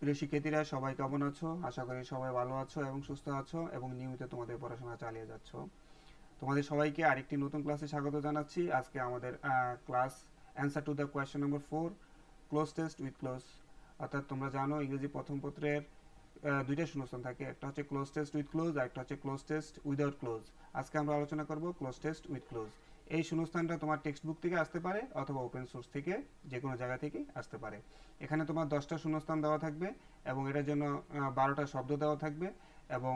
প্রিয় শিক্ষার্থীরা সবাই কেমন আছো? আশা করি সবাই ভালো আছো এবং সুস্থ আছো এবং নিয়মিত তোমাদের পড়াশোনা চালিয়ে যাচ্ছ। তোমাদের সবাইকে আরেকটি নতুন ক্লাসে স্বাগত জানাচ্ছি। আজকে আমাদের class answer to the question number 4, cloze test with close. অর্থাৎ তোমরা জানো ইংরেজি প্রথম পত্রের দুইটা শূন্যস্থান থাকে, একটা হচ্ছে ক্লোজ টেস্ট উইথ ক্লোজ আর একটা হচ্ছে ক্লোজ টেস্ট উইদাউট ক্লোজ। আজকে আমরা আলোচনা করব ক্লোজ টেস্ট উইথ ক্লোজ। এই শূন্যস্থানটা তোমার টেক্সট বুক থেকে আসতে পারে অথবা ওপেন সোর্স থেকে যে কোনো জায়গা থেকে আসতে পারে। এখানে তোমার 10টা শূন্যস্থান দেওয়া থাকবে এবং এটার জন্য 12টা শব্দ দেওয়া থাকবে এবং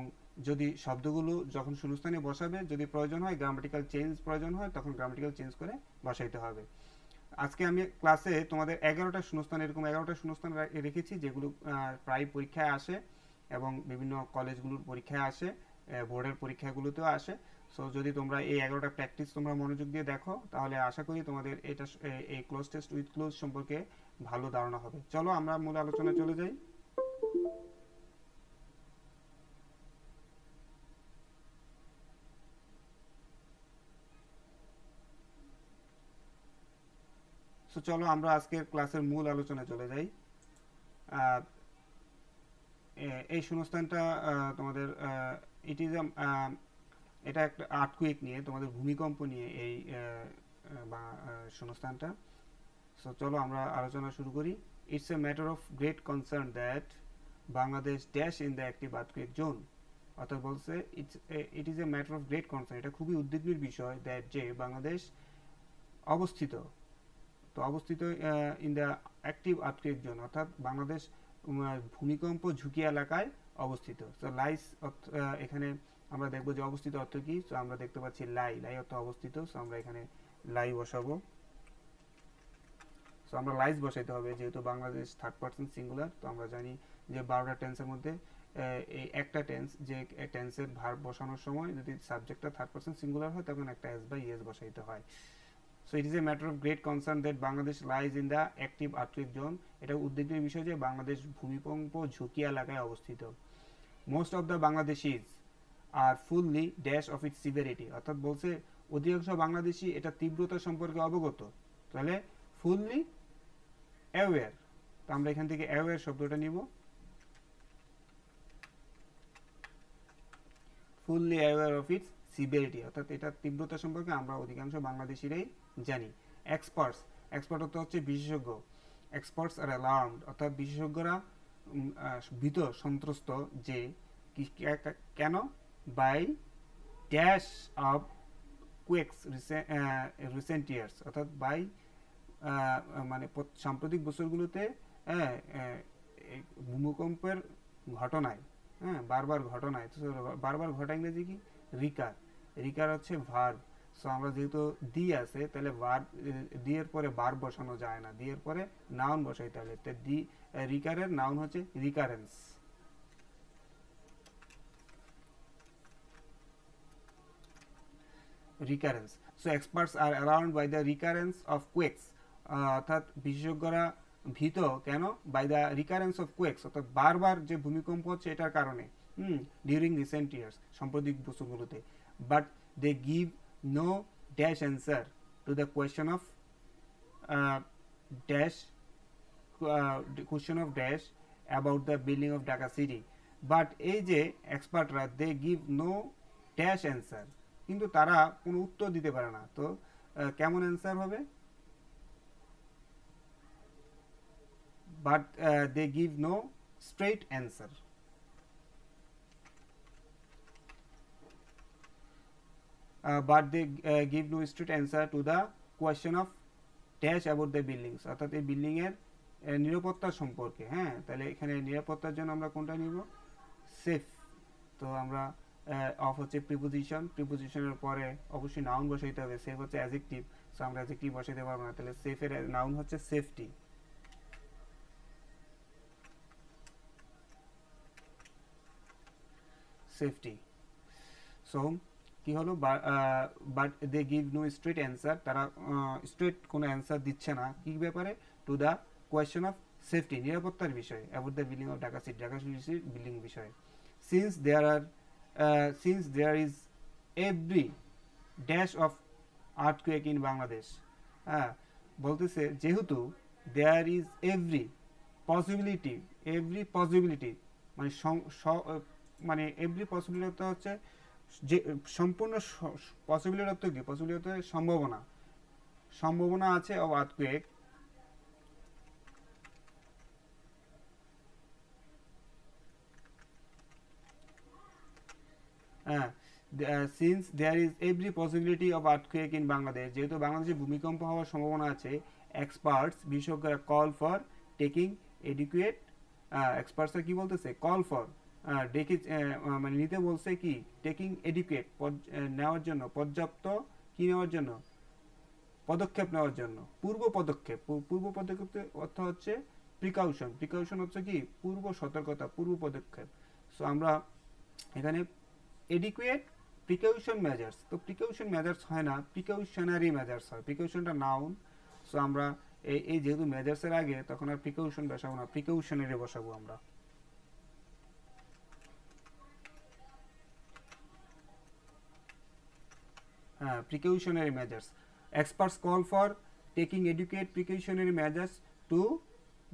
যদি শব্দগুলো যখন শূন্যস্থানে বসাবে যদি প্রয়োজন হয় গ্রামাটিক্যাল চেঞ্জ প্রয়োজন হয় তখন গ্রামাটিক্যাল চেঞ্জ করে বসাইতে হবে। আজকে আমি ক্লাসে তোমাদের 11টা শূন্যস্থান, এরকম 11টা শূন্যস্থান রেখেছি যেগুলো প্রায় পরীক্ষায় আসে এবং বিভিন্ন কলেজগুলোর পরীক্ষায় আসে, বোর্ডের পরীক্ষাগুলোতেও আসে। সো যদি তোমরা এই 11টা প্র্যাকটিস তোমরা মনোযোগ দিয়ে দেখো তাহলে আশা করি তোমাদের এটা এই ক্লোজ টেস্ট উইথ ক্লোজ সম্পর্কে ভালো ধারণা হবে। চলো আমরা মূল আলোচনায় চলে যাই। সো চলো আমরা আজকের ক্লাসের মূল আলোচনায় চলে যাই। এই শূন্যস্থানটা তোমাদের ইট ইজ এটা একটা আর্থকুয়েক নিয়ে, তোমাদের ভূমিকম্প নিয়ে এই শূন্যস্থানটা। সো চলো আমরা আলোচনা শুরু করি। It's a matter of great concern that Bangladesh dash in the active earthquake zone. অর্থাৎ বলছে it is a matter of great concern, এটা খুবই উদ্বিগ্নের বিষয় দ্যাট যে বাংলাদেশ অবস্থিত, তো অবস্থিত in the active earthquake zone, অর্থাৎ বাংলাদেশ ভূমিকম্প ঝুঁকি এলাকায় অবস্থিত। তো লাইস এখানে আমরা দেখবো যে অবস্থিত অর্থ কি। তো আমরা দেখতে পাচ্ছি লাই অর্থ অবস্থিত। সো আমরা এখানে লাই বসাবো। সো আমরা লাইস বসাইতে হবে যেহেতু বাংলাদেশ থার্ড পারসন সিঙ্গুলার। তো আমরা জানি যে 12টা টেন্সের মধ্যে এই একটা টেন্স, যে টেন্সের ভার্ব বসানোর সময় যদি সাবজেক্টটা থার্ড পারসন সিঙ্গুলার হয় তখন একটা এস বা ইএস বসাইতে হয়। So it is a matter of great concern that Bangladesh lies in the active earthquake zone. এটা উদ্বেগের বিষয় যে বাংলাদেশ ভূমিকম্প ঝুঁকি এলাকায় অবস্থিত। Most of the Bangladeshis are fully dash of its severity. অর্থাৎ বলছে অধিকাংশ বাংলাদেশি এটা তীব্রতা সম্পর্কে অবগত। তাহলে ফুললি অ্যাওয়্যার, তো আমরা এখান থেকে অ্যাওয়্যার শব্দটা নিব। Fully aware of its severity, অর্থাৎ এটা তীব্রতা সম্পর্কে আমরা অধিকাংশ বাংলাদেশিরাই জানি। এক্সপার্টস, এক্সপার্ট অর্থ হচ্ছে বিশেষজ্ঞ। এক্সপার্টস আর অ্যালার্মড, অর্থাৎ বিশেষজ্ঞরা ভীত সন্ত্রস্ত যে কেন by dash of quakes recent years, অর্থাৎ বাই মানে সাম্প্রতিক বছরগুলোতে ভূমিকম্পের ঘটনায়, বারবার ঘটনায়। বারবার ঘটা ইংরেজি কি? রিকার। রিকার হচ্ছে ভার্ব। সো আমরা যেহেতু দি আছে তাহলে ভার্ব, দি এর পরে ভার্ব বসানো যায় না, দি এর পরে নাউন বসাইতে হবে। তো দি রিকারের নাউন হচ্ছে recurrence. Recurrence. So experts are around by the recurrence of quakes, অর্থাৎ বিশেষজ্ঞরা ভীত কেন? By the recurrence of quakes, অর্থাৎ বারবার যে ভূমিকম্প হচ্ছে এটার কারণে ডিউরিং রিসেন্ট ইয়ার্স, সাম্প্রতিক বছরগুলোতে। But they give no dash answer to the question of dash question of dash about the building of Dhaka city. But এই যে এক্সপার্টরা they give no dash answer, কিন্তু তারা কোনো উত্তর দিতে পারে না। তো কেমন অ্যান্সার হবে? but they give no straight answer. But they give no straight answer to the question of dash about the buildings, অর্থাৎ এই বিল্ডিং এর নিরাপত্তা সম্পর্কে। তাহলে এখানে নিরাপত্তার জন্য আমরা কোনটা নিব? সেফ। তো আমরা অফ হচ্ছে প্রিপোজিশন, প্রিপোজিশনের পরে অবশ্যই নাউন বসাইতে হবে। সেফ হচ্ছে অ্যাডজেক্টিভ, সো আমরা অ্যাডজেক্টিভ বসাইতে পারবো না। তাহলে সেফের নাউন হচ্ছে সেফটি। সেফটি। সো কি হলো? But they give no straight answer, তারা স্ট্রেট কোনো অ্যান্সার দিচ্ছে না কি ব্যাপারে? To the question of safety, নিরাপত্তার বিষয়ে, about the building of Dhaka city, Dhaka সিটির বিল্ডিং বিষয়ে। Since there is every dash of earthquake in Bangladesh, বলতেছে যেহেতু there is every possibility every possibility মানে মানে এভরি পসিবিলিটি হচ্ছে যে সম্পূর্ণ পসিবিলিটি অর্থ কি? পসিবিলিটি সম্ভাবনা, সম্ভাবনা আছে অফ আর্থকুয়েক, হ্যাঁ, since there is every possibility of earthquake in Bangladesh, যেহেতু বাংলাদেশে ভূমিকম্প হওয়ার সম্ভাবনা আছে, এক্সপার্টস বিশেষজ্ঞরা কল ফর টেকিং এডুকেট, এক্সপার্টসরা কি বলতেছে? কল ফর ডেকে মানে নিতে বলছে কি? টেকিং এডুকেট নেওয়ার জন্য, পর্যাপ্ত কি নেওয়ার জন্য? পদক্ষেপ নেওয়ার জন্য, পূর্ব পদক্ষেপ। পূর্ব পদক্ষেপ অর্থ হচ্ছে প্রিকাউশন, প্রিকাউশন হচ্ছে কি? পূর্ব সতর্কতা, পূর্ব পদক্ষেপ। সো আমরা এখানে এডিকুয়েট প্রিকাউশন মেজার্স, তো প্রিকাউশন মেজার্স হয় না, প্রিকাউশনারি মেজার্স হয়। প্রিকাউশনটা নাউন, সো আমরা এই যেহেতু মেজার্সের আগে, তখন আর প্রিকাউশন বসাবো না, প্রিকাউশনারি বসাবো আমরা। হ্যাঁ, precautionary measures. Experts call for taking educate precautionary measures to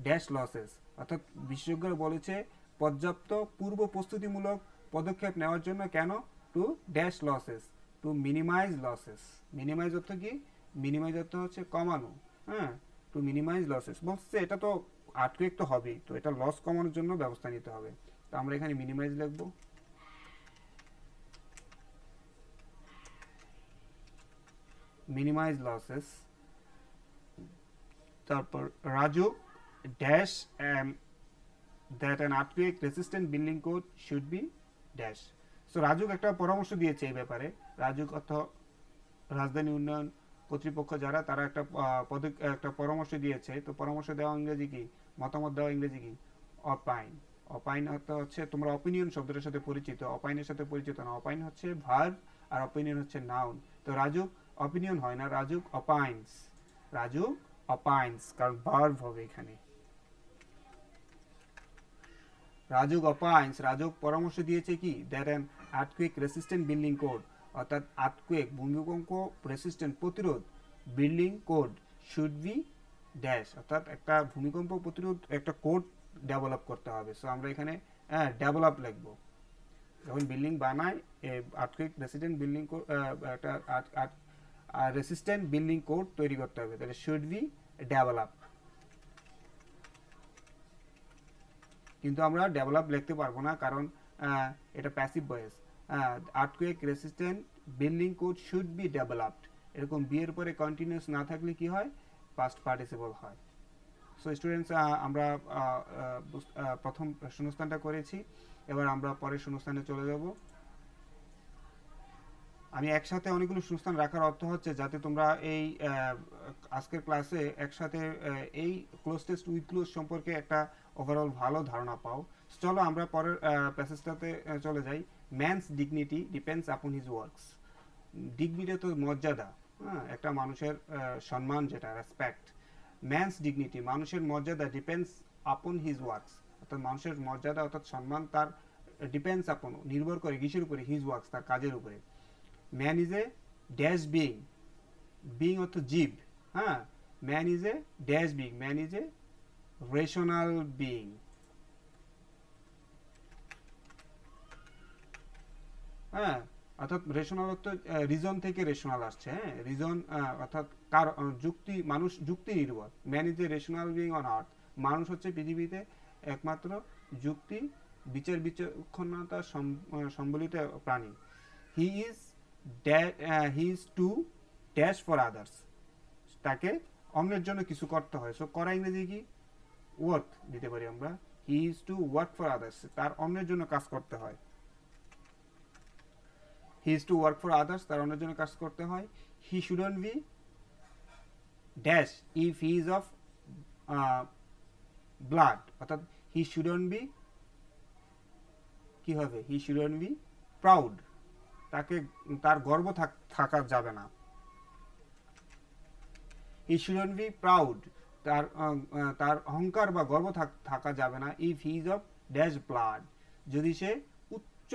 dash losses, অর্থাৎ বিশেষজ্ঞরা বলেছে পর্যাপ্ত পূর্ব প্রস্তুতিমূলক পদক্ষেপ নেওয়ার জন্য। কেন? To dash losses, to minimise losses. Minimise অর্থ কি? মিনিমাইজ অর্থ হচ্ছে কমানো, হ্যাঁ, টু মিনিমাইজ লসেস। বলছে এটা তো আর্থকুয়েক তো হবেই, তো এটা লস কমানোর জন্য ব্যবস্থা নিতে হবে, তো আমরা এখানে মিনিমাইজ লিখবো। Minimize losses. তারপর RAJUK dash that an earthquake resistant building code should be dash. So RAJUK একটা পরামর্শ দিয়েছে এই ব্যাপারে। রাজুক অর্থ রাজধানী উন্নয়ন কর্তৃপক্ষ যারা, তারা একটা পরামর্শ দিয়েছে। তো পরামর্শ দেওয়া ইংরেজি কি? মতামত দেওয়া ইংরেজি কি? অপাইন। অপাইন অর্থ হচ্ছে, তোমরা অপিনিয়ন শব্দটার সাথে পরিচিত, অপাইনের সাথে পরিচিত না। অপাইন হচ্ছে ভার্ব আর অপিনিয়ন হচ্ছে নাউন। তো রাজুক অপিনিয়ন হয় না, রাজুক অপাইন্স। রাজুক অপাইন্স, কারণ ভার্ব হবে এখানে। রাজুক অপাইন্স, রাজুক পরামর্শ দিয়েছে কি? That an earthquake resistant building code, অর্থাৎ আর্থকুয়েক ভূমিকম্প রেসিস্ট্যান্ট প্রতিরোধ building code should be dash, অর্থাৎ একটা ভূমিকম্প প্রতিরোধ একটা কোড ডেভেলপ করতে হবে। সো আমরা এখানে ডেভেলপ লিখব। যখন বিল্ডিং বানায়, আর্থকুয়েক রেসিস্ট্যান্ট বিল্ডিং কোড, একটা রেসিস্ট্যান্ট বিল্ডিং কোড তৈরি করতে হবে, তাহলে শুড বি ডেভেলপ। কিন্তু আমরা ডেভেলপ লিখতে পারবো না, কারণ এটা passive voice. Earthquake resistant building code should B developed, এরকম বি এর পরে কন্টিনিউয়াস না থাকলে কি হয়? পাস্ট পার্টিসিপল হয়। সো স্টুডেন্টস, আমরা প্রথম শূন্যস্থানটা করেছি, এবার আমরা পরের শূন্যস্থানে চলে যাব। আমি একসাথে অনেকগুলো শূন্যস্থান রাখার অর্থ হচ্ছে যাতে তোমরা এই আজকের ক্লাসে একসাথে এই ক্লোজ টেস্ট উইথ ক্লোজ সম্পর্কে একটা ওভারঅল ভালো ধারণা পাও। চলো আমরা পরের প্যাসেজটাতে চলে যাই। Man's dignity depends upon his works. Dignity তো মর্যাদা, হ্যাঁ, একটা মানুষের সম্মান, যেটা রেসপেক্ট। ম্যানস ডিগনিটি, মানুষের মর্যাদা, ডিপেন্ডস আপন হিজ ওয়ার্কস, অর্থাৎ মানুষের মর্যাদা অর্থাৎ সম্মান তার ডিপেন্ডস আপন, নির্ভর করে কিসের উপরে? হিজ ওয়ার্কস, তার কাজের উপরে। Man is a dash being, being অর্থ জীব, হ্যাঁ, man is a dash being, man is a rational being, হ্যাঁ, অর্থাৎ রেশনাল অর্থ রিজন থেকে রেশনাল আসছে, হ্যাঁ, রিজন অর্থাৎ যুক্তি, মানুষ যুক্তি নির্ভর। Man is a rational being on earth, মানুষ হচ্ছে পৃথিবীতে একমাত্র যুক্তি, বিচার বিচক্ষণতা সম্বলিত প্রাণী। He is to dash for others, তাকে অন্যের জন্য কিছু করতে হয়। সো করা ইংরেজি কি? ওয়ার্ক দিতে পারি আমরা। He is to work for others, তার অন্যের জন্য কাজ করতে হয়। He is to work for others, তার অন্যের জন্য কাজ করতে হয়। He shouldn't be dash if he is of blood, অর্থাৎ হি শুডন্ট বি কি হবে? হি শুডন্ট বি প্রাউড, তাকে তার গর্ব থাকা যাবে না। হি শুডন্ট বি প্রাউড, তার অহংকার বা গর্ব থাকা যাবে না। If he is of dash blood, যদি সে উচ্চ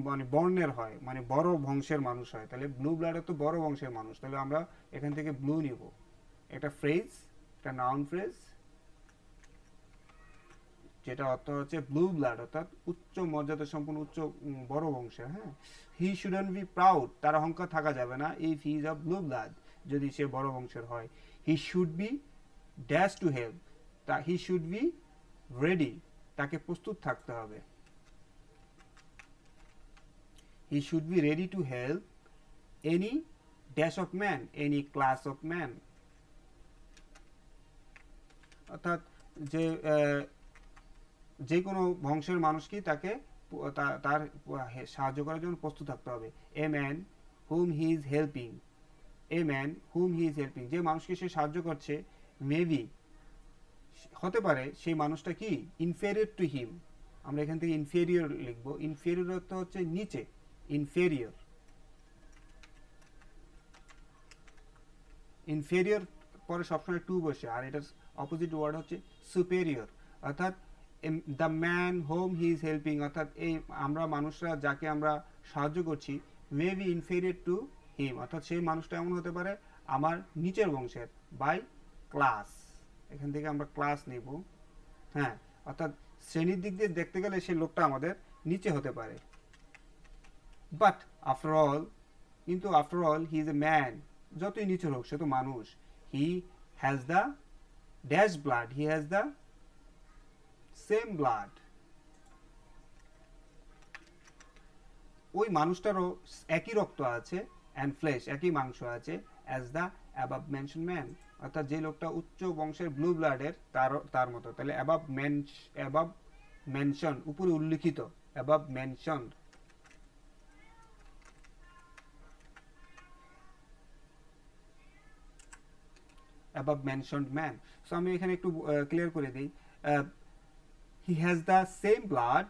মানে বর্ণের হয়, মানে বড় বংশের মানুষ হয়, তাহলে ব্লু ব্লাডের তো বড় বংশের মানুষ, তাহলে আমরা এখান থেকে ব্লু নিব। একটা ফ্রেজ, একটা নাউন ফ্রেজ, যেটা অর্থ হচ্ছে ব্লু ব্লাড, অর্থাৎ উচ্চ মর্যাদা সম্পন্ন উচ্চ বড় বংশের। হ্যাঁ, হি শুডন্ট বি প্রাউড, তার অহংকার থাকা যাবে না, if he is of blue blood, যদি সে বড় বংশের হয়। He should be dash to help, তা হি শুড বি রেডি, তাকে প্রস্তুত থাকতে হবে। He should be ready to help any dash of man, any class of man, অর্থাৎ যে যে কোনো বংশের মানুষকে তাকে তার সাহায্য করার জন্য প্রস্তুত থাকতে হবে। A man hmm he is helping, a man hmm he is helping, যে মানুষকে সে সাহায্য করছে, মেবি হতে পারে সেই মানুষটা কি ইনফেরিয়র টু হিম, আমরা এখান থেকে ইনফেরিয়র লিখবো। ইনফেরিয়র অর্থ হচ্ছে নিচে, ইনফেরিয়র। ইনফেরিয়র পরে সবসময় টু বসে, আর এটার অপোজিট ওয়ার্ড হচ্ছে সুপেরিয়র, অর্থাৎ the man home he is helping, অর্থাৎ এই আমরা মানুষরা যাকে আমরা সাহায্য করছি, may be inferior to him, অর্থাৎ সেই মানুষটা এমন হতে পারে আমার নিচের বংশের, বাই ক্লাস, এখান থেকে আমরা ক্লাস নেব। হ্যাঁ, অর্থাৎ শ্রেণীর দিক দিয়ে দেখতে গেলে সেই লোকটা আমাদের নিচে হতে পারে। বাট আফটার অল, কিন্তু after all he is a man, যতই নিচের হোক সে তো মানুষ। হি has the dash blood, he has the same blood, ওই মানুষটারও একই রক্ত আছে, অ্যান্ড ফ্লেশ, একই মাংস আছে, as the above mention man, অর্থাৎ যে লোকটা উচ্চ বংশের ব্লু ব্লাডের তার মতো। তাহলে অ্যাবাভ মেনশন, উপরে উল্লিখিত, above mention, above mentioned man. So আমি এখানে একটু ক্লিয়ার করে দিই, হি হ্যাজ দ্য সেম ব্লাড,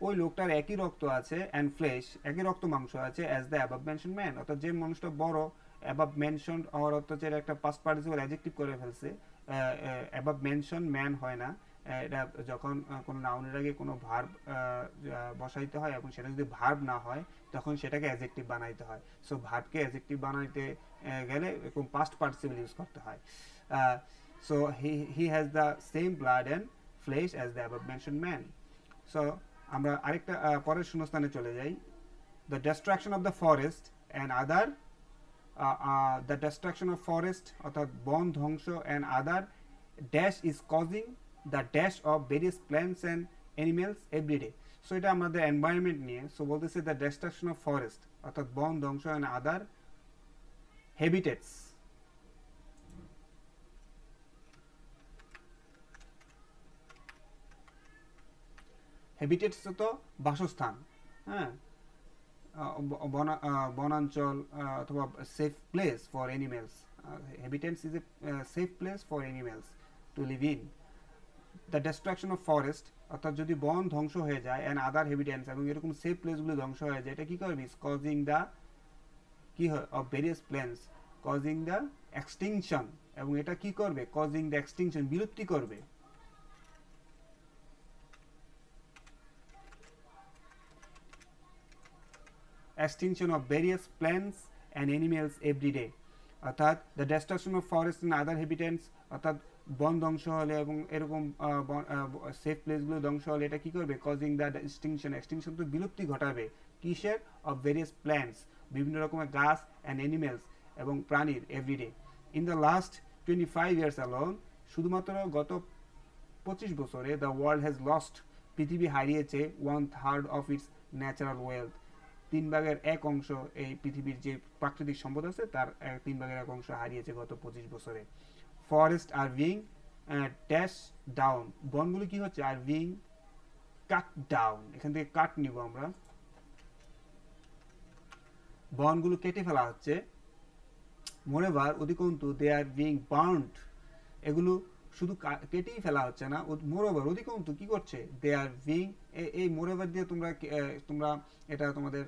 ওই লোকটার একই রক্ত আছে, অ্যান্ড ফ্লেশ, একই রক্ত মাংস আছে, as the above mention man, অর্থাৎ যে মানুষটা বড়, অ্যাবাভ মেনশন হওয়ার অর্থ হচ্ছে একটা পাস্ট পার্টিসিপল অ্যাডজেক্টিভ করে ফেলছে, অ্যাবাভ মেনশন ম্যান হয় না। এটা যখন কোনো নাউনের আগে কোনো ভার্ব বসাইতে হয় এবং সেটা যদি ভার্ব না হয় তখন সেটাকে অ্যাডজেক্টিভ বানাইতে হয়। সো ভার্বকে অ্যাডজেক্টিভ বানাইতে গেলে এরকম পাস্ট পার্টিসিপল ইউজ করতে হয়। So he has the same blood and flesh as the above mention man. So আমরা আরেকটা পরের শূন্যস্থানে চলে যাই। The destruction of the forest and other, the destruction of forest অর্থাৎ বন ধ্বংস, and other dash is causing the dash of various plants and animals everyday. So এটা আমাদের এনভায়রনমেন্ট নিয়ে। সো বলতেছে দ্য ডিস্ট্রাকশন অফ ফরেস্ট অর্থাৎ বন ধ্বংস, অ্যান্ড আদার হ্যাবিটেটস, হ্যাবিটেটস তো বাসস্থান, হ্যাঁ, বনাঞ্চল অথবা safe place for animals, habitats is a safe place for animals to live in. The destruction of forest অর্থাৎ যদি বন ধ্বংস হয়ে যায়, অ্যান্ড আদার হ্যাবিটেটস এবং এরকম সেফ প্লেসগুলো ধ্বংস হয়ে যায়, এটা কি করবে, কজিং দ্য কি হয় of various plants, causing the extinction, এবং এটা কি করবে, কজিং দ্য এক্সটিংশন, বিলুপ্তি করবে। extinction of various plants and animals every day, অর্থাৎ the destruction of forest and other habitats, অর্থাৎ বন ধ্বংস হলে এবং এরকম সেফ প্লেসগুলো ধ্বংস হলে এটা কি করবে, কজিং দ্য এক্সটিংশন, এক্সটিংশন তো বিলুপ্তি ঘটাবে, কিসের, অফ ভেরিয়াস প্ল্যান্টস, বিভিন্ন রকমের গাছ, অ্যান্ড অ্যানিমেলস এবং প্রাণীর, everyday. In the last 25 years alone, শুধুমাত্র গত 25 বছরে, দ্য ওয়ার্ল্ড হ্যাজ লস্ট, পৃথিবী হারিয়েছে 1/3 অফ ইটস ন্যাচারাল ওয়েলথ, 3/1 অংশ এই পৃথিবীর যে প্রাকৃতিক সম্পদ আছে তার 3/1 অংশ হারিয়েছে গত 25 বছরে। Forest are being dash down, বনগুলো কি হচ্ছে, আর বিং কাট ডাউন, এখান থেকে কাট নিব আমরা, বনগুলো কেটে ফেলা হচ্ছে। মোরেভার অধিকন্তু দে আর বিং বার্নড, এগুলো শুধু কেটেই ফেলা হচ্ছে না, মোরেভার অধিকন্তু কি করছে, দে আর বিং, এই মোরেভার দিয়ে তোমরা এটা তোমাদের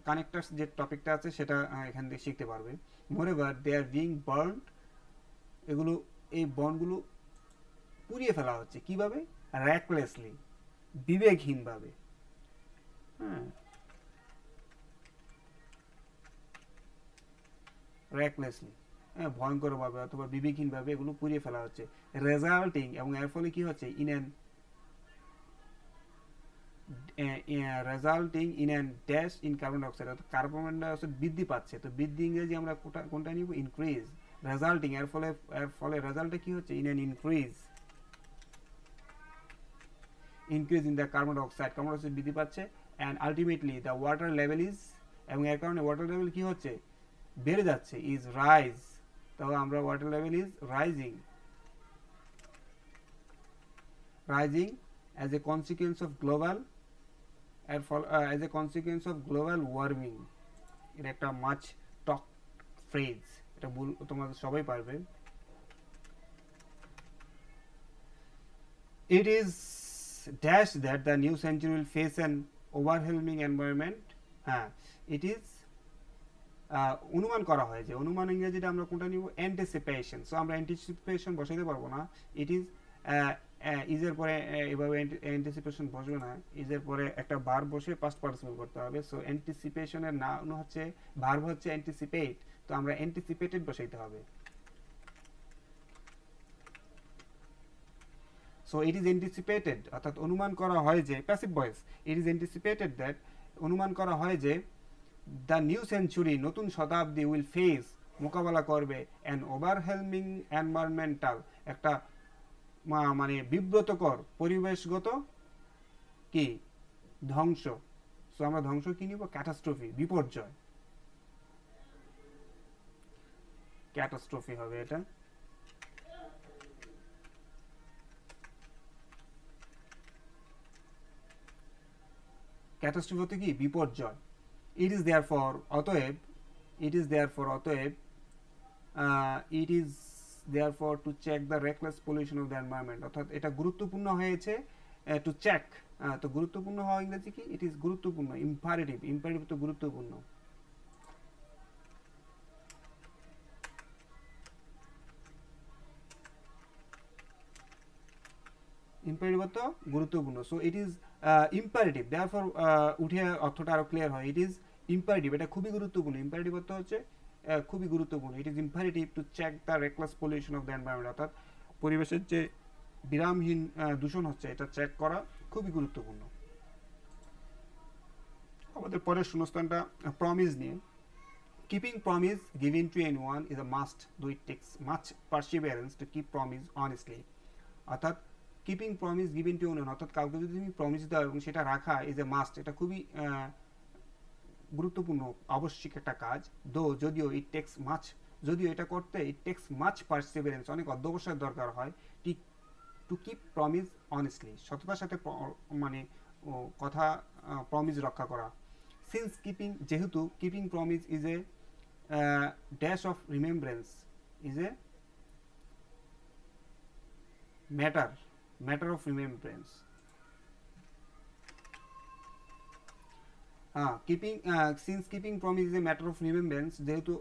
কানেক্টরস যে টপিকটা আছে সেটা এখান থেকে শিখতে পারবে। মোরেভার দে আর বিং বার্নড, এগুলো এই বনগুলো পুড়িয়ে ফেলা হচ্ছে কিভাবে, র্যাকলেসলি, বিবেকহীনভাবে। হ্যাঁ, র্যাকলেসলি, হ্যাঁ, ভয়ঙ্করভাবে অথবা বিবেকহীনভাবে এগুলো পুড়িয়ে ফেলা হচ্ছে। রেজাল্টিং, এবং এর ফলে কি হচ্ছে, in an resulting in an dash in carbon dioxide, অর্থাৎ কার্বন ডাইঅক্সাইড বৃদ্ধি পাচ্ছে। তো বৃদ্ধি ইংরেজি আমরা কোনটা নিব? ইনক্রিজ। রেজাল্টিং এর ফলে রেজাল্টে কি হচ্ছে? In an increase in the carbon dioxide বৃদ্ধি পাচ্ছে। And ultimately the water level is, এবং এর কারণে ওয়াটার লেভেল কি হচ্ছে? বেড়ে যাচ্ছে। ইজ রাইজ, তাহলে আমরা water level is rising as a consequence of global as a consequence of global warming। এটা একটা মাছ টক ফ্রেজ, এটা তোমরা সবাই পারবে। It is dash that the new century will face an overwhelming environment। হ্যাঁ, it is অনুমান করা হয় যে, অনুমান ইংরেজিটা আমরা কোনটা নিব? অ্যান্টিসিপেশন। সো আমরা অ্যান্টিসিপেশন বসাইতে পারবো না। ইট ইজ ইজের পরে এভাবে অ্যান্টিসিপেশন বসবে না, ইজের পরে একটা ভার্ব বসে পাস্ট পার্টিসিপল করতে হবে। সো অ্যান্টিসিপেশনের নাউন হচ্ছে, ভার্ব হচ্ছে অ্যান্টিসিপেট, তো আমরা অ্যান্টিসিপেটেড বসাইতে হবে। সো ইট ইজ অ্যান্টিসিপেটেড, অর্থাৎ অনুমান করা হয় যে, passive voice, it is anticipated that, অনুমান করা হয় যে দ্য নিউ সেঞ্চুরি, নতুন শতাব্দী, উইল ফেস, মোকাবেলা করবে, অ্যান ওভারহেলমিং এনভায়রনমেন্টাল, একটা মানে বিব্রতকর পরিবেশগত কি ধ্বংস। সো আমরা ধ্বংস কি নিব? ক্যাটাস্ট্রফি, বিপর্যয়, ক্যাটাস্ট্রফি হবে এটা। ক্যাটাস্ট্রফি হতে কি? বিপর্যয়। ইট ইজ দেয়ারফর, অতএব, ইট ইজ দেয়ারফর, অতএব, it is therefore to check the reckless pollution of the environment, অর্থাৎ এটা গুরুত্বপূর্ণ হয়েছে to check। তো গুরুত্বপূর্ণ হওয়া ইংরেজি কি? ইট ইজ গুরুত্বপূর্ণ, ইম্পারেটিভ, ইম্পারেটিভ তো গুরুত্বপূর্ণ। ইম্পারেটিভ তো গুরুত্বপূর্ণ। So it is imperative, therefore উঠে অর্থটা আরো ক্লিয়ার হয়। ইট ইজ ইম্পারেটিভ, এটা খুবই গুরুত্বপূর্ণ। ইম্পারেটিভ অর্থ হচ্ছে খুবই গুরুত্বপূর্ণ। It is imperative to check the reckless pollution of the environment, অর্থাৎ পরিবেশের যে বিরামহীন দূষণ হচ্ছে, এটা চেক করা খুবই গুরুত্বপূর্ণ। আমাদের পরের শূন্যস্থানটা প্রমিস নিয়ে। Keeping promise given to anyone is a must, though it takes much perseverance to keep promise honestly, অর্থাৎ keeping promise given to anyone, অর্থাৎ কাউকে যদি তুমি প্রমিস দাও এবং সেটা রাখা ইজ এ মাস্ট, এটা খুবই গুরুত্বপূর্ণ, আবশ্যিক একটা কাজ। দো, যদিও, ইট টেক্স মাচ, যদিও এটা করতে ইট টেক্স মাচ পারসিভিয়ারেন্স, অনেক অধ্যবসায়ের দরকার হয়, টু কিপ প্রমিস অনেস্টলি, সততার সাথে মানে কথা প্রমিস রক্ষা করা। সিন্স কিপিং, যেহেতু keeping promise is a dash of remembrance, is a matter of remembrance. Since keeping promise is a matter of remembrance, যেহেতু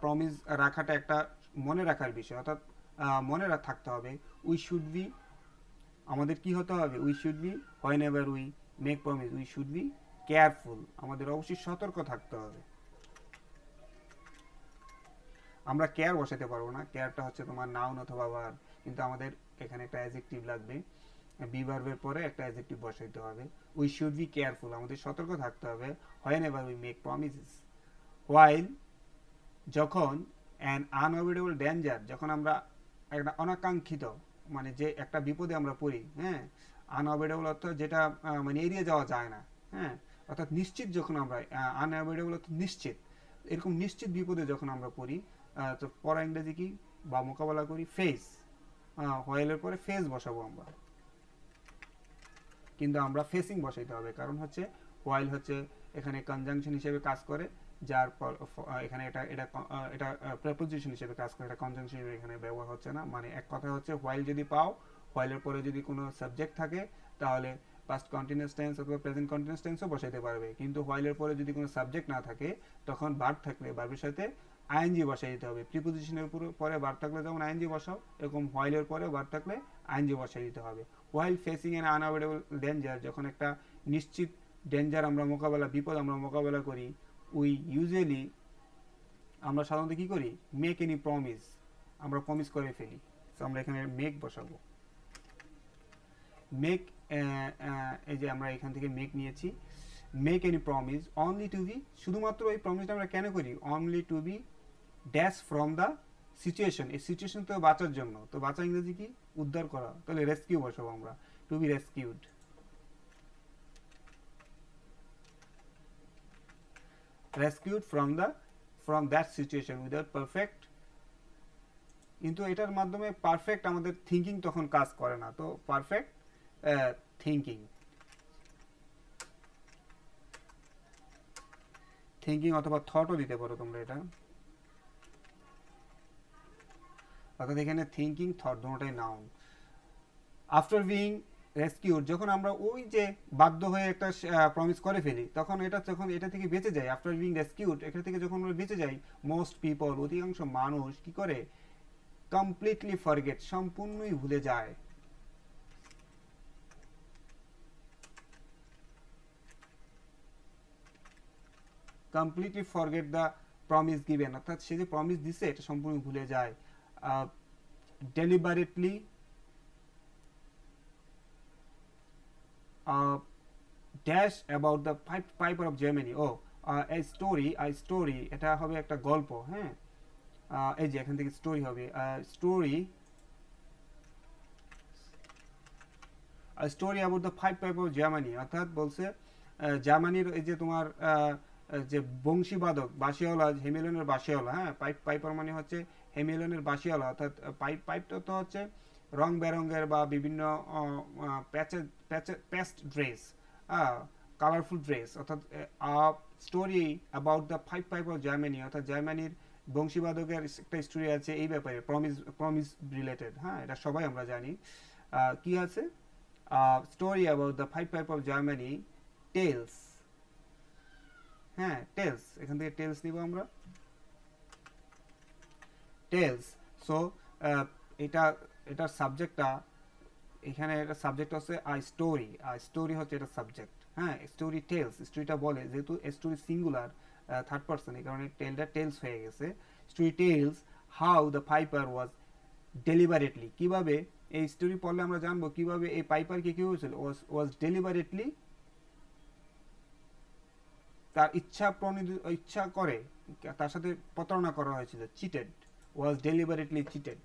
প্রমিস রাখাটা একটা মনে রাখার বিষয়, অর্থাৎ মনে থাকতে হবে। উই শুড বি, আমাদের কি হতে হবে? We should be, when ever we make promise, we should be careful, আমাদের অবশ্যই সতর্ক থাকতে হবে। আমরা কেয়ার বসাতে পারবো না, কেয়ারটা হচ্ছে তোমার নাউন অথবা ভার্ব, কিন্তু আমাদের এখানে একটা অ্যাডজেক্টিভ লাগবে, বি ভার্বের পরে একটা অ্যাডজেক্টিভ বসাইতে হবে। উই শুড বি কেয়ারফুল, আমাদের সতর্ক থাকতে হবে। When ever we make promises, while, যখন, অ্যান আনঅ্যাভয়েডেবল ডেঞ্জার, যখন আমরা একটা অনাকাঙ্ক্ষিত মানে যে একটা বিপদে আমরা পড়ি, হ্যাঁ, আনঅ্যাভয়েডেবল অর্থ যেটা মানে এড়িয়ে যাওয়া যায় না, হ্যাঁ, অর্থাৎ নিশ্চিত, যখন আমরা আনঅ্যাভয়েডেবল অর্থ নিশ্চিত, এরকম নিশ্চিত বিপদে যখন আমরা পড়ি, তো পড়া ইংরেজি কি বা মোকাবেলা করি? ফেস। হোয়াইলের পরে ফেস বসাবো আমরা, কিন্তু আমরা ফেসিং বসাইতে হবে, কারণ হচ্ছে হোয়াইল হচ্ছে এখানে কনজাংশন হিসেবে কাজ করে, যার এখানে এটা প্রেপোজিশন হিসেবে কাজ করে, এটা কনজাংশন হিসেবে এখানে ব্যবহার হচ্ছে না। মানে এক কথা হচ্ছে, হোয়াইল যদি পাও, হোয়াইলের পরে যদি কোনো সাবজেক্ট থাকে, তাহলে পাস্ট কন্টিনিউয়াস টেন্স অথবা প্রেজেন্ট কন্টিনিউয়াস টেন্সও বসাইতে পারবে। কিন্তু হোয়াইলের পরে যদি কোনো সাবজেক্ট না থাকে, তখন ভার্ব থাকলে ভার্বের সাথে আইএনজি বসাই দিতে হবে। প্রিপোজিশনের পরে ভার্ব থাকলে যেমন আইএনজি বসাও, এরকম হোয়াইলের পরে ভার্ব থাকলে আইএনজি বসাই দিতে হবে। While facing an unavoidable danger, যখন একটা নিশ্চিত ডেঞ্জার আমরা মোকাবেলা, বিপদ আমরা মোকাবেলা করি, উই ইউজুয়ালি, আমরা সাধারণত কি করি? মেক এনি প্রমিস, আমরা প্রমিস করে ফেলি। তো আমরা এখানে মেক বসাবো। মেক, এই যে আমরা এখান থেকে মেক নিয়েছি, make any promise only to be, শুধুমাত্র এই প্রমিসটা আমরা কেন করি, only to be dash from the situation, এই সিচুয়েশন তো বাঁচার জন্য, তো বাঁচা ইংরেজি কি, উদ্ধার করা, তাহলে রেস্কিউ বসাবো আমরা, to be rescued, rescued from that situation without perfect, কিন্তু এটার মাধ্যমে পারফেক্ট আমাদের থিঙ্কিং তখন কাজ করে না, তো পারফেক্ট থিঙ্কিং, থিঙ্কিং অথবা থটও দিতে পারো তোমরা এটা, অর্থাৎ এখানে থিঙ্কিং থট দুটোটাই নাউন। আফটার বিইং রেস্কিউড, যখন আমরা ওই যে বাধ্য হয়ে একটা প্রমিস করে ফেলি, তখন এটা থেকে বেঁচে যায়, আফটার বিইং রেস্কিউড এটা থেকে যখন আমরা বেঁচে যাই, মোস্ট পিপল, অধিকাংশ মানুষ কি করে, কমপ্লিটলি ফরগেট, সম্পূর্ণই ভুলে যায়, completely forget the promise given, অর্থাৎ সে যে প্রমিস দিছে এটা সম্পূর্ণ ভুলে যায়, deliberately dash about the piper of Germany, ও এ স্টোরি, এটা হবে একটা গল্প, হ্যাঁ, এই যে এখান থেকে স্টোরি হবে, story story about the piper of Germany, অর্থাৎ বলছে জার্মানির এই যে তোমার যে বংশীবাদক বাঁশিওয়ালা, হেমিলনের বাঁশিওয়ালা, হ্যাঁ, পাইপার মানে হচ্ছে হেমিলনের বাঁশিওয়ালা, অর্থাৎ পাইপটা তো হচ্ছে রং বেরঙের বা বিভিন্ন প্যাস্ট ড্রেস, কালারফুল ড্রেস, অর্থাৎ story about the pipe of Germany, অর্থাৎ জার্মানির বংশীবাদকের একটা স্টোরি আছে এই ব্যাপারে, প্রমিস রিলেটেড, হ্যাঁ, এটা সবাই আমরা জানি, কি আছে, story about the pipe of Germany tales, হ্যাঁ, টেলস, এখান থেকে টেলস নিব আমরা, টেলস, সো এটার সাবজেক্টটা, এখানে এটা সাবজেক্ট হচ্ছে স্টোরি হচ্ছে এটা সাবজেক্ট, হ্যাঁ, স্টোরি টেলস, স্টোরিটা বলে, যেহেতু স্টোরি সিঙ্গুলার থার্ড পারসন, এই কারণে টেলটা টেলস হয়ে গেছে, story tales how the piper was deliberately, কিভাবে এই স্টোরি পড়লে আমরা জানবো কিভাবে এই পাইপারকে কি হয়েছিল, ওয়াজ ডেলিবারেটলি, তার ইচ্ছা করে তার সাথে প্রতারণা করা হয়েছিল, চিটেড, ওয়াজ ডেলিবারেটলি চিটেড,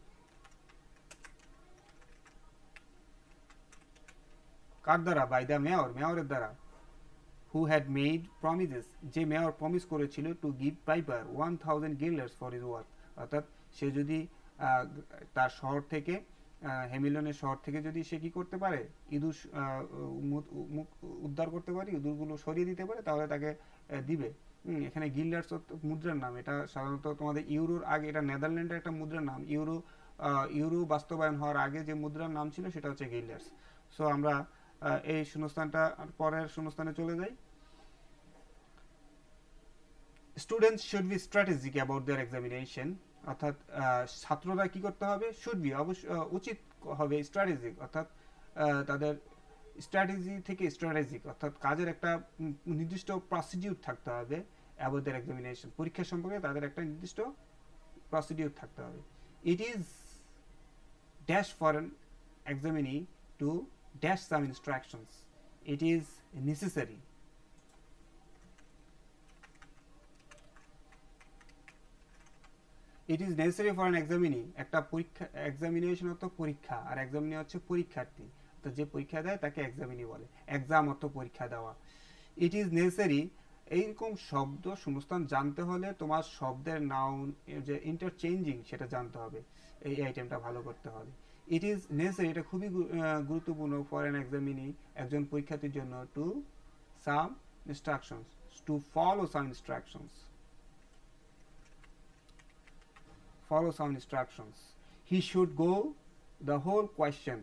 কার দ্বারা, বাই দ্য মেয়রের দ্বারা, হু হ্যাড মেড প্রমিসেস, যে মেয়র প্রমিস করেছিল, to give Piper 1000 guilders for his work, অর্থাৎ সে যদি তার শহর থেকে, হেমিলনের শহর থেকে যদি সে কি করতে পারে, ইঁদুর উদ্ধার করতে পারে, ইঁদুরগুলো সরিয়ে দিতে পারে, তাহলে তাকে দিবে। এখানে গিল্ডার্স মুদ্রার নাম, এটা সাধারণত তোমাদের ইউরোর আগে, এটা নেদারল্যান্ডের একটা মুদ্রার নাম, ইউরো বাস্তবায়ন হওয়ার আগে যে মুদ্রার নাম ছিল সেটা হচ্ছে গিল্ডার্স। সো আমরা এই শূন্যস্থানটা পরের শূন্যস্থানে চলে যাই। Students should be strategic about their examination, অর্থাৎ ছাত্ররা কি করতে হবে, শুড বি উচিত হবে, স্ট্র্যাটেজিক অর্থাৎ তাদের স্ট্র্যাটেজি থেকে স্ট্র্যাটেজিক, অর্থাৎ কাজের একটা নির্দিষ্ট প্রসিডিউর থাকতে হবে, অ্যাবাউট দেয়ার এক্সামিনেশন, পরীক্ষা সম্পর্কে তাদের একটা নির্দিষ্ট প্রসিডিউর থাকতে হবে। It is dash for an examinee to dash some instructions, it is necessary, it is necessary for an examinee, একটা পরীক্ষা, এক্সামিনেশন অর্থ পরীক্ষা, আর এক্সামিনি হচ্ছে পরীক্ষার্থী, তো যে পরীক্ষা দেয় তাকে এক্সামিনি বলে, এক্সাম অর্থ পরীক্ষা দেওয়া। ইট ইজ নেসেসারি, এইরকম শব্দ শূন্যস্থান জানতে হলে তোমার শব্দের নাউন যে ইন্টারচেঞ্জিং সেটা জানতে হবে, এই আইটেমটা ভালো করতে হবে। ইট ইজ নেসেসারি, এটা খুবই গুরুত্বপূর্ণ, ফর অ্যান এক্সামিনি, একজন পরীক্ষার্থীর জন্য, to some instructions, to follow some instructions, follow some instructions. He should go the whole question,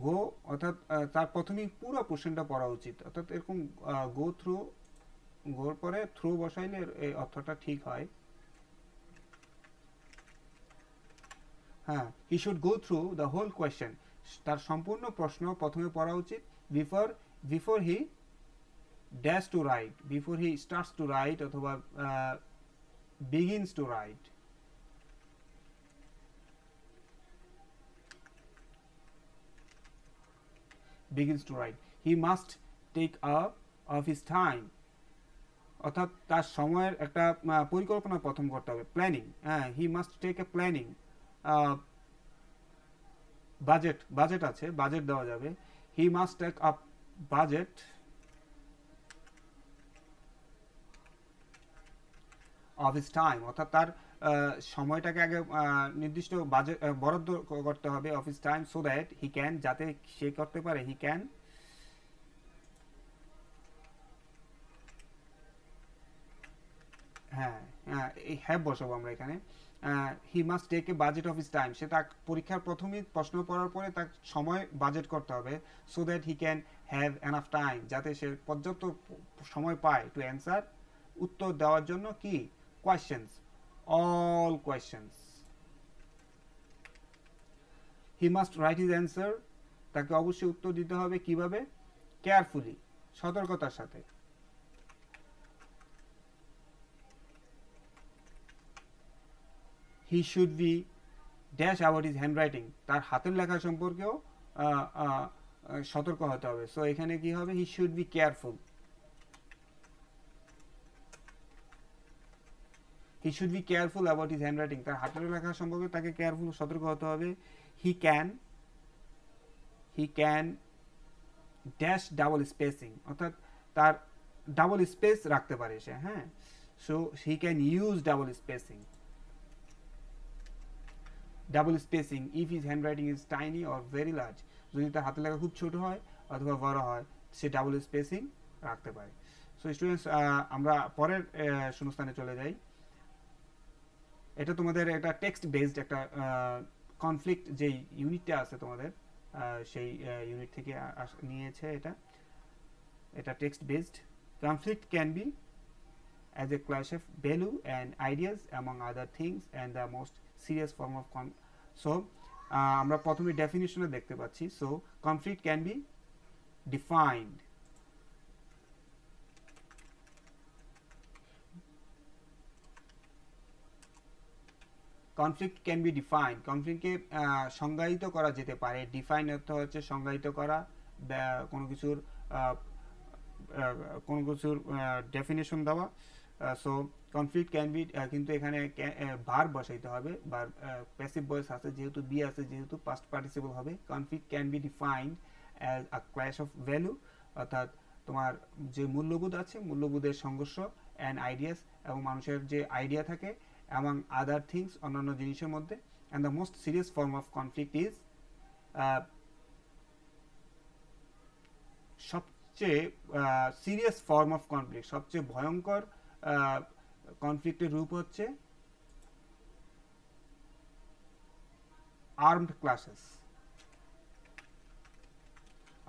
go অর্থাৎ তার প্রথমেই পুরো কোশ্চেনটা পড়া উচিত, অর্থাৎ এরকম গো থ্রু, গোর পরে থ্রু বসাইলে এই অর্থটা ঠিক হয়, হ্যাঁ, he should go through the whole question, তার সম্পূর্ণ প্রশ্ন প্রথমে পড়া উচিত, before he dash to write, before he starts to write অথবা begins to write। begins to write. He must take up of his time. অর্থাৎ তার সময়ের একটা পরিকল্পনা প্রথম করতে হবে, প্ল্যানিং। হ্যাঁ, he must take a planning, budget আছে, বাজেট দেওয়া যাবে। He must take up budget of his time, অর্থাৎ তার সময়টাকে আগে নির্দিষ্ট বাজেট বরাদ্দ করতে হবে of his time, so that he can, যাতে সে করতে পারে, হি ক্যান হ্যাঁ এই হ্যাভ বসাবো আমরা এখানে। He must take a budget of his time, সে তার পরীক্ষার প্রথমেই প্রশ্ন পড়ার পরে তার সময় বাজেট করতে হবে, so that he can have enough time, যাতে সে পর্যাপ্ত সময় পায় টু অ্যান্সার, উত্তর দেওয়ার জন্য কি questions, all questions. He must right his answer, তাকে অবশ্যই উত্তর দিতে হবে কিভাবে, কেয়ারফুলি, সতর্কতার সাথে। He should be dash about his handwriting, তার হাতের লেখা সম্পর্কেও সতর্ক হতে হবে। সো এখানে কি হবে, he should be careful, he should be careful about his handwriting, তার হাতের লেখা সম্পর্কে তাকে কেয়ারফুল, সতর্ক হতে হবে। He can dash double spacing, অর্থাৎ তার ডাবল স্পেস রাখতে পারে সে। হ্যাঁ, so he can use double spacing, double spacing if his handwriting is tiny or very large, যদি তার হাতের লেখা খুব ছোট হয় অথবা বড় হয়, সে ডাবল স্পেসিং রাখতে পারে। সো স্টুডেন্টস, আমরা পরের শূন্যস্থানে চলে যাই। এটা তোমাদের একটা টেক্সট বেসড একটা কনফ্লিক্ট যে ইউনিটটা আছে তোমাদের, সেই ইউনিট থেকে নিয়েছে। এটা text based. Conflict can be as a clash of value and ideas among other things and the most serious form of so আমরা প্রথমে ডেফিনিশনে দেখতে পাচ্ছি। So conflict can be defined, conflict can be defined, কনফ্লিক্টকে সংজ্ঞায়িত করা যেতে পারে। Define অর্থ হচ্ছে সংজ্ঞায়িত করা, কোনো কিছুর ডেফিনেশন দেওয়া। সো কনফ্লিক্ট ক্যান বি, কিন্তু এখানে ভার্ব বসাইতে হবে, বা প্যাসিভ ভয়েস আছে যেহেতু, বি আছে যেহেতু, পাস্ট পার্টিসিপল হবে। Conflict can be defined as a clash of value, অর্থাৎ তোমার যে মূল্যবোধ আছে, মূল্যবোধের সংঘর্ষ, অ্যান্ড আইডিয়াস, এবং মানুষের যে আইডিয়া থাকে, এবং আদার থিংস, অন্যান্য জিনিসের মধ্যে। And the most serious form of conflict is, সবচেয়ে সিরিয়াস ফর্ম অফ কনফ্লিক্ট, সবচেয়ে ভয়ঙ্কর কনফ্লিক্টের রূপ হচ্ছে আর্মড ক্লাশেস,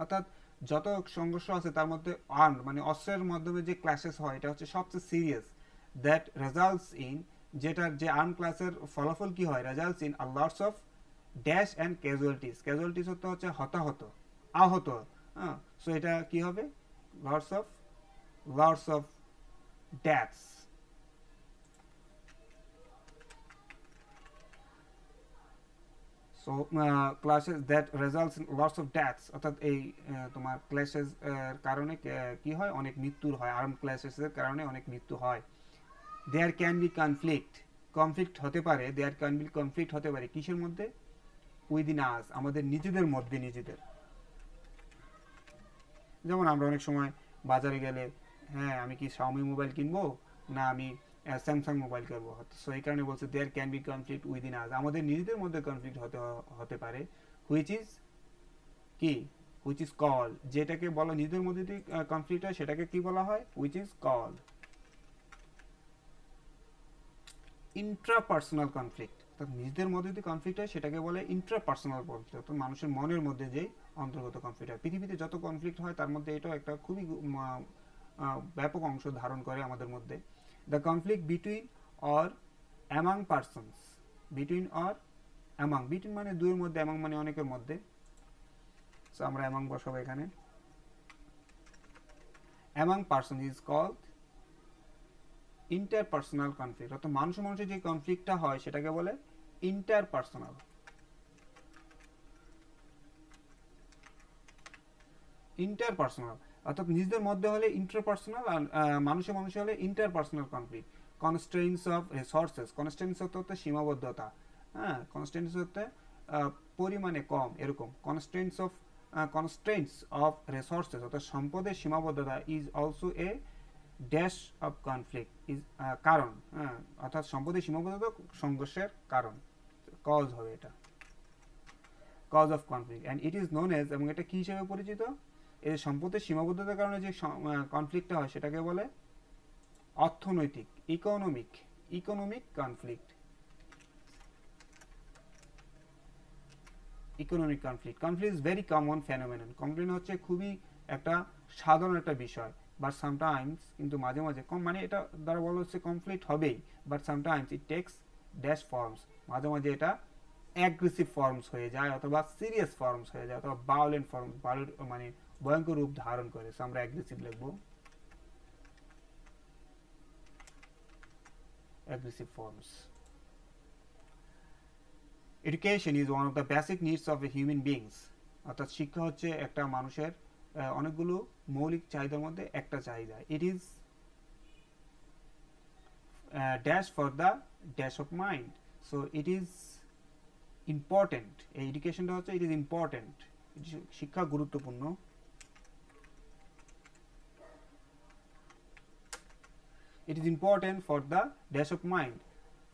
অর্থাৎ যত সংঘর্ষ আছে তার মধ্যে আর্মড মানে অস্ত্রের মাধ্যমে যে ক্লাশেস হয়, এটা হচ্ছে সবচেয়ে সিরিয়াস। দ্যাট রেজাল্টস ইন, যেটার যে আর্ম ক্লাসের ফলাফল কি হয়, results in a lots of dash and casualties, casualties হচ্ছে হতাহত, আহত। হ্যাঁ, সো এটা কি হবে, lots of deaths. So clashes that results in lots of deaths, অর্থাৎ এই তোমার ক্ল্যাশেস এর কারণে কি হয়, অনেক মৃত্যু হয়, আর্ম ক্ল্যাশেস এর কারণে অনেক মৃত্যু হয়। দেয়ার ক্যান বি কনফ্লিক্ট হতে পারে, দেয়ার ক্যান বি কনফ্লিক্ট হতে পারে কিসের মধ্যে, উইদিন আস, আমাদের নিজেদের মধ্যে নিজেদের। যেমন আমরা অনেক সময় বাজারে গেলে, হ্যাঁ আমি কি শাওমি মোবাইল কিনবো না আমি স্যামসাং মোবাইল কিনবো, সো এই কারণে বলছে there can be conflict within us, আমাদের নিজেদের মধ্যে কনফ্লিক্ট হতে পারে। হুইচ ইজ কল, যেটাকে বলা নিজেদের মধ্যে যদি কনফ্লিক্ট হয় সেটাকে কি বলা হয়, which is call intrapersonal conflict, নিজেদের মধ্যে যদি কনফ্লিক্ট হয় সেটাকে বলে ইন্ট্রাপার্সোনাল কনফ্লিক্ট, অর্থাৎ মানুষের মনের মধ্যে যে অন্তর্গত কনফ্লিক্ট হয়। পৃথিবীতে যত কনফ্লিক্ট হয় তার মধ্যে এটাও একটা খুবই ব্যাপক অংশ ধারণ করে আমাদের মধ্যে। The conflict between or among persons, between or among, between মানে দুইয়ের মধ্যে, অ্যামাং মানে অনেকের মধ্যে, সো আমরা অ্যামাং বসাবো এখানে। Among person is called interpersonal conflict, অর্থাৎ মানুষের যে কনফ্লিক্টটা হয় সেটাকে বলে ইন্টারপার্সোনাল। ইন্টারপার্সোনাল, অর্থাৎ নিজেদের মধ্যে হলে ইন্টারপার্সোনাল, আর মানুষে মানুষে হলে ইন্টারপার্সোনাল কনফ্লিক্ট। কনস্ট্রেইনস অফ রিসোর্সেস, কনস্ট্রেইনস হতে সীমাবদ্ধতা, হ্যাঁ, কনস্ট্রেইনস হতে পরিমাণে কম এরকম। কনস্ট্রেইনস অফ রিসোর্সেস অর্থাৎ সম্পদের সীমাবদ্ধতা is also a dash of conflict, is কারণ, হ্যাঁ, অর্থাৎ সম্পদের সীমাবদ্ধতা সংঘর্ষের কারণ, কজ হবে এটা, cause of conflict. And it is known as, এবং এটা কি হিসেবে পরিচিত, এই সম্পদের সীমাবদ্ধতার কারণে যে কনফ্লিক্টটা হয় সেটাকে বলে অর্থনৈতিক, economic conflict. Economic conflict, conflict is very common phenomenon, complain হচ্ছে খুবই একটা সাধারণ একটা বিষয়। বাট সামটাইমস, কিন্তু মাঝে মাঝে কম, মানে এটা দ্বারা বলা হচ্ছে কনফ্লিক্ট হবেই, but sometimes it takes dash forms, মাঝে মাঝে এটা অ্যাগ্রেসিভ ফর্মস হয়ে যায়, অথবা সিরিয়াস ফর্মস হয়ে যায়, অথবা ভায়োলেন্ট ফর্ম, মানে ভয়ঙ্কর রূপ ধারণ করে। সো আমরা অ্যাগ্রেসিভ লিখবো, aggressive forms. Education is one of the basic needs of a human beings. অর্থাৎ শিক্ষা হচ্ছে একটা মানুষের অনেকগুলো মৌলিক চাহিদার মধ্যে একটা চাহিদা। It is dash for the dash of mind. So it is important. এই এডুকেশনটা হচ্ছে it is important. শিক্ষা গুরুত্বপূর্ণ। It is important for the dash of mind,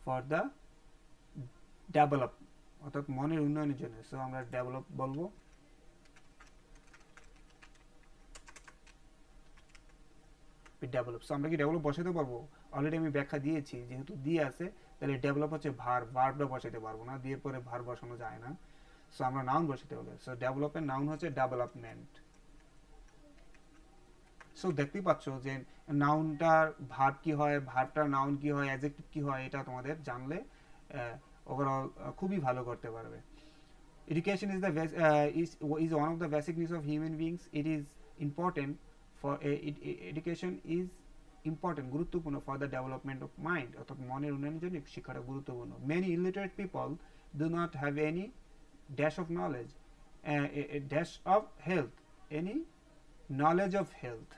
for the develop, অর্থাৎ মনের উন্নয়নের জন্য। সো আমরা ডেভেলপ বলবো। ডেভেলপ, সো আমরা কি ডেভেলপ বসাতে পারবো? অলরেডি আমি ব্যাখ্যা দিয়েছি, যেহেতু দিয়ে আছে তাহলে ডেভেলপ হচ্ছে ভার্বটা বসাতে পারবো না, দিয়ে পরে ভার্ব বসানো যায় না। সো আমরা নাউন বসাতে হবে। সো ডেভেলপের নাউন হচ্ছে ডেভেলপমেন্ট। সো দেখতেই পাচ্ছ যে নাউনটার ভার্ব কি হয়, ভার্বটার নাউন কি হয়, অ্যাডজেক্টিভ কি হয়, এটা তোমাদের জানলে ওভারঅল খুবই ভালো করতে পারবে। Education is one of the basic needs of human beings. It is important for education is important, গুরুত্বপূর্ণ for the development of mind, অর্থাৎ মনের উন্নয়নের জন্য শিক্ষাটা গুরুত্বপূর্ণ। Many illiterate people do not have any dash of knowledge, a dash of health, any knowledge of health.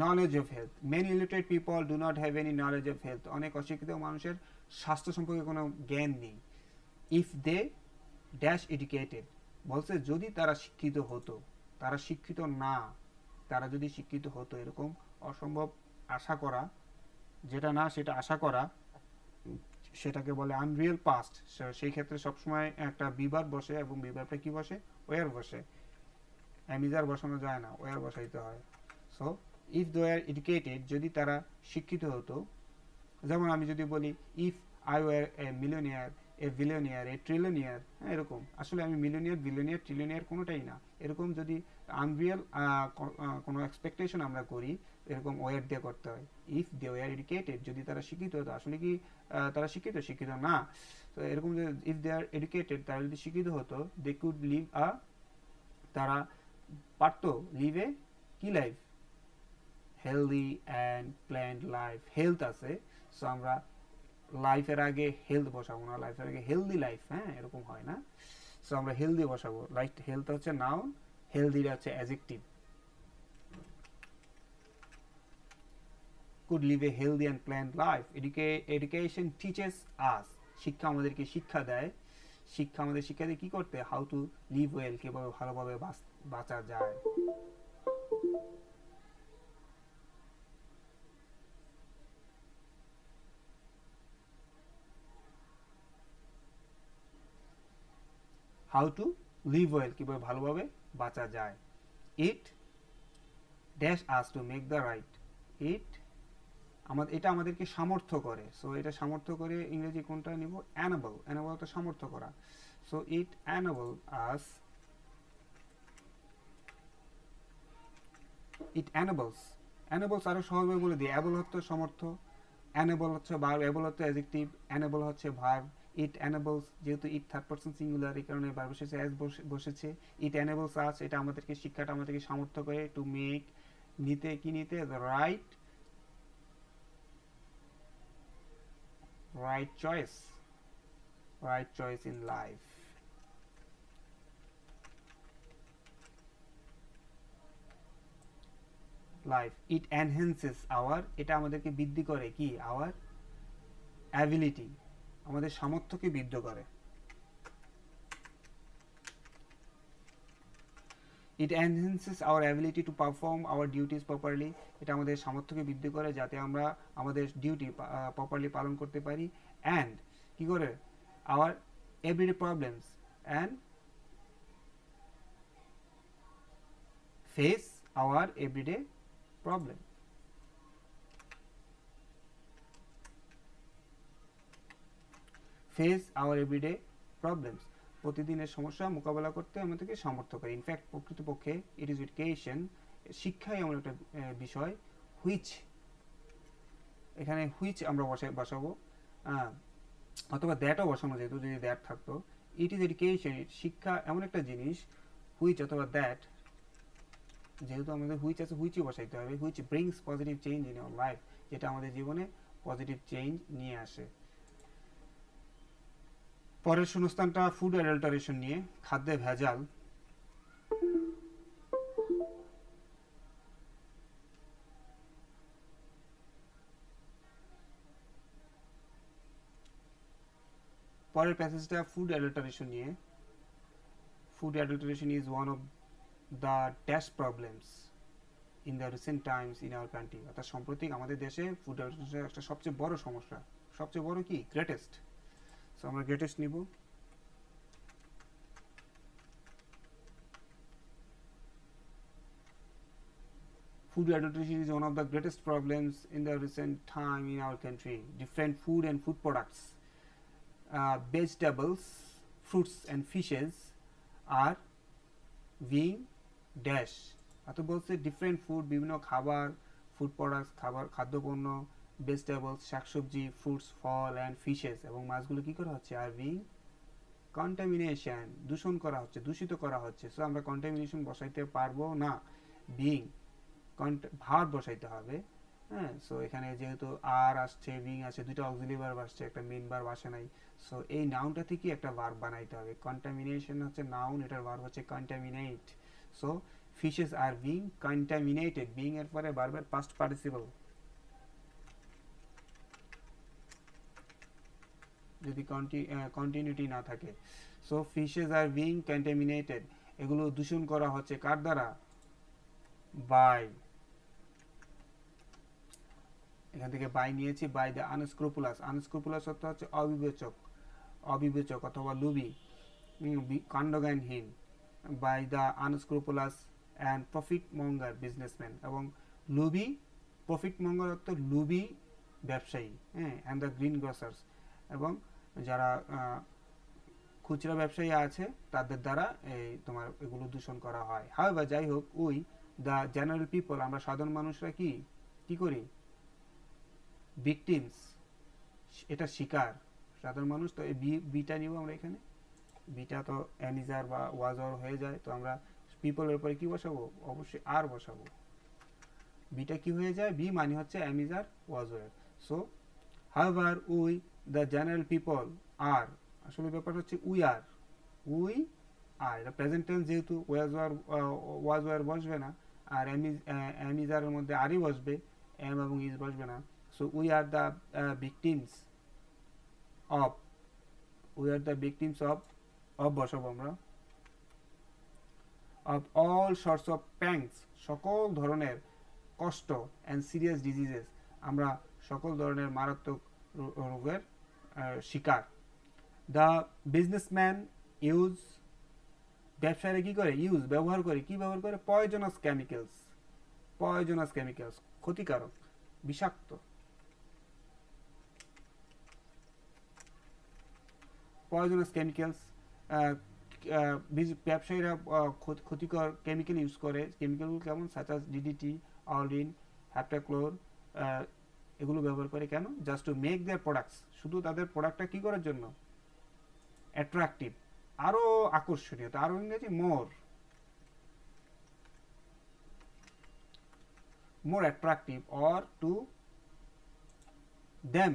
Knowledge of health. Many illiterate people do not have any knowledge of health. অনেক অশিক্ষিত মানুষের স্বাস্থ্য সম্পর্কে কোনো জ্ঞান নেই। If they dash educated, বলছে যদি তারা শিক্ষিত হতো, তারা শিক্ষিত না, তারা যদি শিক্ষিত হতো, এরকম অসম্ভব আশা করা, যেটা না সেটা আশা করা, সেটাকে বলে আনরিয়েল পাস্ট। সেই ক্ষেত্রে সবসময় একটা বিভার বসে, এবং বিভারটা কি বসে, ওয়ার বসে, অ্যামিজার বসানো যায় না, ওয়ার বসাইতে হয়। So if they are educated, যদি তারা শিক্ষিত হতো, যেমন আমি যদি বলি if I were a millionaire, a billionaire, a trillionaire, হ্যাঁ, এরকম। আসলে আমি মিলিয়নিয়ার, বিলিয়নিয়ার, ট্রিলিয়নিয়ার কোনোটাই না। এরকম যদি আনরিয়েল কোনো এক্সপেকটেশন আমরা করি, এরকম ওয়ার দিয়ে করতে হয়। ইফ দে ওয়ার এডুকেটেড, যদি তারা শিক্ষিত হতো, আসলে কি তারা শিক্ষিত না। তো এরকম যে ইফ দে আর এডুকেটেড, তারা যদি শিক্ষিত হতো, দে কুড লিভ তারা পারতো লিভ এ কি life, healthy and planned life. Health আছে, সো আমরা লাইফের আগে হেলথ বসাবো না, লাইফের আগে হেলদি লাইফ, হ্যাঁ, এরকম হয় না। সো আমরা হেলদি বসাবো। লাইফ, হেলথ হচ্ছে নাউন, হেলদিটা হচ্ছে adjective. Could live a healthy and planned life. Education teaches us, শিক্ষা আমাদেরকে শিক্ষা দেয়, শিক্ষা আমাদের শিক্ষা দিয়ে কি করতে, হাউ টু লিভ ওয়েল, কিভাবে ভালোভাবে বাঁচা যায়। হাউ টু লিভ ওয়েল, কিভাবে ভালোভাবে বাঁচা যায়। It dash us to make the right, এটা আমাদেরকে সামর্থ্য করে। সো এটা সামর্থ্য করে, ইংরেজি কোনটা নিব, অ্যানেবল। অ্যানেবল তো সামর্থ্য করা। সো ইট অ্যানেবল আস, ইট অ্যানেবলস আরো সহজভাবে বলে দিই। অ্যাবল হচ্ছে সমর্থ, অ্যানেবল হচ্ছে ভার্ব, অ্যাবল হচ্ছে অ্যাডজেক্টিভ, অ্যানেবল হচ্ছে ভার্ব। ইট অ্যানেবলস, যেহেতু ইট থার্ড পারসন সিঙ্গুলার, এই কারণে ভার্ব শেষে অ্যাজ বসেছে। ইট অ্যানেবলস আস, এটা আমাদেরকে, শিক্ষাটা আমাদেরকে সামর্থ্য করে, টু মেক, নিতে, কি নিতে, right right choice, right choice in life. Life, it enhances our, এটা আমাদেরকে বৃদ্ধি করে কি, our ability, আমাদের সামর্থ্যকে বৃদ্ধি করে। It enhances our ability to perform our duties properly, এটা আমাদের সামর্থ্যকে বৃদ্ধি করে যাতে আমরা আমাদের ডিউটি প্রপারলি পালন করতে পারি। and কি করে, our everyday problems and face our everyday problem. face our everyday problems, প্রতিদিনের সমস্যা মোকাবেলা করতে আমাদেরকে সামর্থ্য করে। ইনফ্যাক্ট প্রকৃতপক্ষে ইট ইজ এডুকেশন, শিক্ষাই এমন একটা বিষয় হুইচ, এখানে হুইচ আমরা বসাবো অথবা দ্যাটও বসানো যেত যদি দ্যাট থাকতো। ইট ইজ এডুকেশন, শিক্ষা এমন একটা জিনিস, হুইচ অথবা দ্যাট, যেহেতু আমাদের হুইচ আছে হুইচই বসাইতে হবে, which brings positive change in our life, যেটা আমাদের জীবনে পজিটিভ চেঞ্জ নিয়ে আসে। পরের শূন্যস্থানটা ফুড অ্যাডাল্টারেশন নিয়ে, খাদ্যে ভেজাল। পরের প্যাসেজটা ফুড অ্যাডাল্টারেশন নিয়ে। Food adulteration is one of the dash problems in the recent Times in our country, অর্থাৎ সাম্প্রতিক আমাদের দেশে ফুড অ্যাডাল্টারেশন একটা সবচেয়ে বড় সমস্যা, সবচেয়ে বড় কি, গ্রেটেস্ট। সো আমরা গ্রেটেস্ট নিব। Food adulteration is one of the greatest problems in the recent time in our country. Different food and food products, vegetables, fruits and fishes are being dash, অর্থাৎ বলছে ডিফারেন্ট ফুড, বিভিন্ন খাবার, food products, খাদ্যপণ্য, vegetables, শাকসবজি, fruits, fall and fishes, এবং মাছগুলো কি করা হচ্ছে, আর বিং কন্টামিনেশন, দূষণ করা হচ্ছে, দূষিত করা হচ্ছে। সো আমরা কন্টামিনেশন বসাইতে পারবো না, বিং ভার্ব বসাইতে হবে। হ্যাঁ, সো এখানে যেহেতু আর আসছে, বিং আছে, দুটো অক্সিলারি ভার্ব আসছে, একটা মেইন ভার্ব আসে নাই। সো এই নাউনটা থেকে একটা ভার্ব বানাইতে হবে। কন্টামিনেশন হচ্ছে নাউন, এটার ভার্ব হচ্ছে contaminate. So fishes are being contaminated, being এর পরে ভার্বের পাস্ট পার্টিসিপল যদি কন্টিনিউটি না থাকে। So fishes are being contaminated, এগুলো দূষণ করা হচ্ছে কার দ্বারা, বাই, এখান থেকে বাই নিয়েছি, বাই দ্য আনস্ক্রুপুলাস। আনস্ক্রুপুলাস অর্থ হচ্ছে অবিবেচক, অবিবেচক অথবা লুবি, কাণ্ডজ্ঞানহীন। By the unscrupulous and profit monger businessman, এবং লুবি, প্রফিট মঙ্গার অর্থ লুবি ব্যবসায়ী, হ্যাঁ, অ্যান্ড দ্য গ্রিন গ্রসার্স, এবং যারা খুচরা ব্যবসায়ী আছে তাদের দ্বারা এই তোমার এগুলো দূষণ করা হয়। হাউএভার, যাই হোক, উই দ্য জেনারেল পিপল, আমরা সাধারণ মানুষরা কি কি করি, ভিকটিমস, এটা শিকার, সাধারণ মানুষ। তো এই বিটা নিব আমরা এখানে, বিটা তো অ্যামিজার বা ওয়াজর হয়ে যায়, তো আমরা পিপলের উপরে কি বসাবো, অবশ্যই আর বসাবো। বিটা কি হয়ে যায়, বি মানে হচ্ছে অ্যামিজার ওয়াজর। So however we the general people are, আসলে ব্যাপার হচ্ছে উই আর, উই আর, এটা প্রেজেন্ট টেন্স, যেহেতু ওয়াজর বসবে না, আর অ্যামিজারের মধ্যে আরই বসবে, এম এবং ইজ বসবে না। So we are the victims of, we are the victims of বসাবো আমরা, of all sorts of pangs, সকল ধরনের কষ্ট, and serious diseases, আমরা সকল ধরনের মারাত্মক রোগের শিকার। The businessman use, ব্যবসায়ীরা কি করে, ইউজ ব্যবহার করে, কি ব্যবহার করে, পয়জনাস কেমিক্যালস, পয়জনাস কেমিক্যালস, ক্ষতিকারক, বিষাক্ত। পয়জনাস কেমিক্যালস, ব্যবসায়ীরা ক্ষতিকর কেমিক্যাল ইউজ করে। কেমিক্যালগুলো কেমন, সাচ আস ডিডিটি, অলিন, হ্যাপ্টাক্লোর, এগুলো ব্যবহার করে কেন, just to make their products, শুধু তাদের প্রোডাক্টটা কি করার জন্য, অ্যাট্রাকটিভ, আরো আকর্ষণীয়, তো আরো ইংরেজি মোর, more attractive, or to them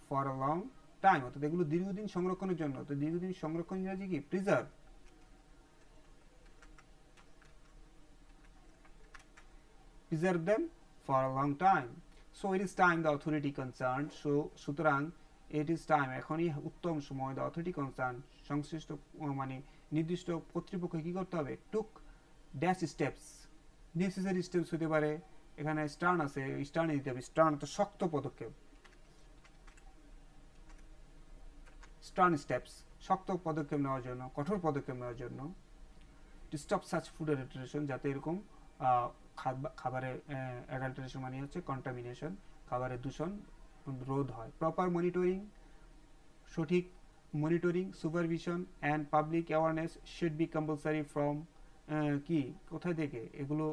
for a long time, অর্থাৎ এগুলো দীর্ঘদিন সংরক্ষণের জন্য। তো দীর্ঘদিন সংরক্ষণ ইংরেজি কি? Preserve. preserve them for a long time. So it is time the authority concerned. So সুতরাং it is time, এখনই উত্তম সময়, the authority concerned, সংশ্লিষ্ট মানে নির্দিষ্ট কর্তৃপক্ষ কি করতে হবে? took dash steps, necessary steps হতে পারে, এখানে স্টার্ন আছে, স্টার্ন দিতে হবে, স্টার্ন তো শক্ত পদক্ষেপ, স্টার্ন স্টেপস, শক্ত পদক্ষেপ নেওয়ার জন্য, কঠোর পদক্ষেপ নেওয়ার জন্য, to stop such food adulteration, যাতে এরকম খাবারের অ্যাডাল্টারেশন মানে হচ্ছে কন্টামিনেশন, খাবারের দূষণ রোধ হয়। প্রপার মনিটরিং, সঠিক monitoring, supervision and public awareness should be compulsory from কি, কোথায় থেকে এগুলো,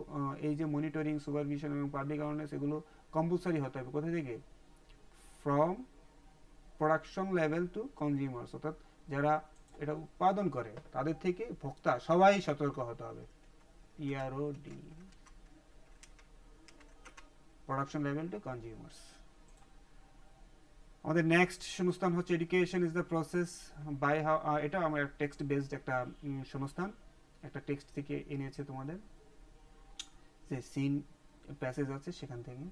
এই যে মনিটরিং, সুপারভিশন এবং পাবলিক অ্যাওয়ারনেস এগুলো কম্পালসারি হতে হবে কোথায় থেকে? From production level to consumers, অর্থাৎ যারা এটা উৎপাদন করে তাদের থেকে ভোক্তা সবাই সতর্ক হতে হবে। PROD, production level to consumers. আমাদের নেক্সট শূন্যস্থান হচ্ছে education is the process by how, এটা আমার টেক্সট বেসড একটা শূন্যস্থান, একটা টেক্সট থেকে এনেছে তোমাদের, যে সিন প্যাসেজ আছে সেখান থেকে।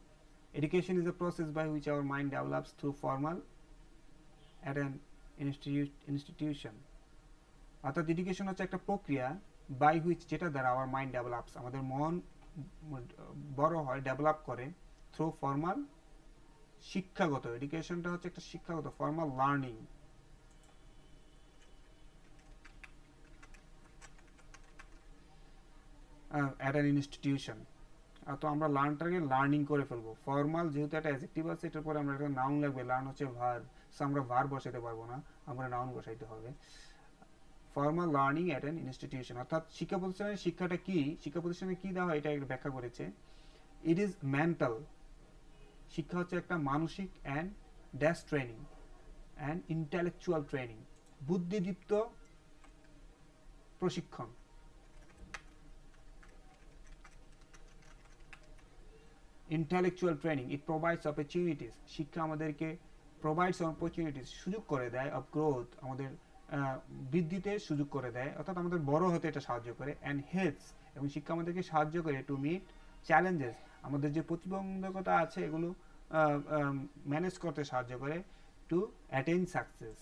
Education is the process by which our mind develops through formal at an institution, অর্থাৎ এডুকেশন হচ্ছে একটা প্রক্রিয়া বাই হুইচ, যেটা দ্বারা আওয়ার মাইন্ড ডেভেলপস, আমাদের মন বড় হয়, ডেভেলপ করে, থ্রু ফর্মাল, শিক্ষাগত, এডুকেশনটা হচ্ছে একটা শিক্ষাগত, formal learning, at an institution. তো আমরা লার্নটাকে লার্নিং করে ফেলবো। ফর্মাল যেহেতু একটা অ্যাডজেক্টিভ আছে, এটার পরে আমরা একটা নাউন লাগবে, লার্ন হচ্ছে ভার্ব, সো আমরা ভার্ব বসাইতে পারবো না, আমরা নাউন বসাইতে হবে। Formal learning at an institution, অর্থাৎ শিক্ষা প্রতিষ্ঠানের শিক্ষাটা কি, শিক্ষা প্রতিষ্ঠানে কি দেওয়া হয় এটা ব্যাখ্যা করেছে। ইট ইজ মেন্টাল, শিক্ষা হচ্ছে একটা মানসিক and dash training and intellectual training, বুদ্ধিদীপ্ত প্রশিক্ষণ। ইন্টেলেকচুয়াল ট্রেনিং, ইট প্রোভাইডস অপরচুনিটিস, শিক্ষা আমাদেরকে প্রোভাইডস অপরচুনিটিস, সুযোগ করে দেয়, অফ গ্রোথ, আমাদের বৃদ্ধিতে সুযোগ করে দেয়, অর্থাৎ আমাদের বড় হতে এটা সাহায্য করে, অ্যান্ড হেল্পস, এবং শিক্ষা আমাদেরকে সাহায্য করে টু মিট চ্যালেঞ্জেস, আমাদের যে প্রতিবন্ধকতা আছে এগুলো ম্যানেজ করতে সাহায্য করে, টু অ্যাটেইন সাকসেস,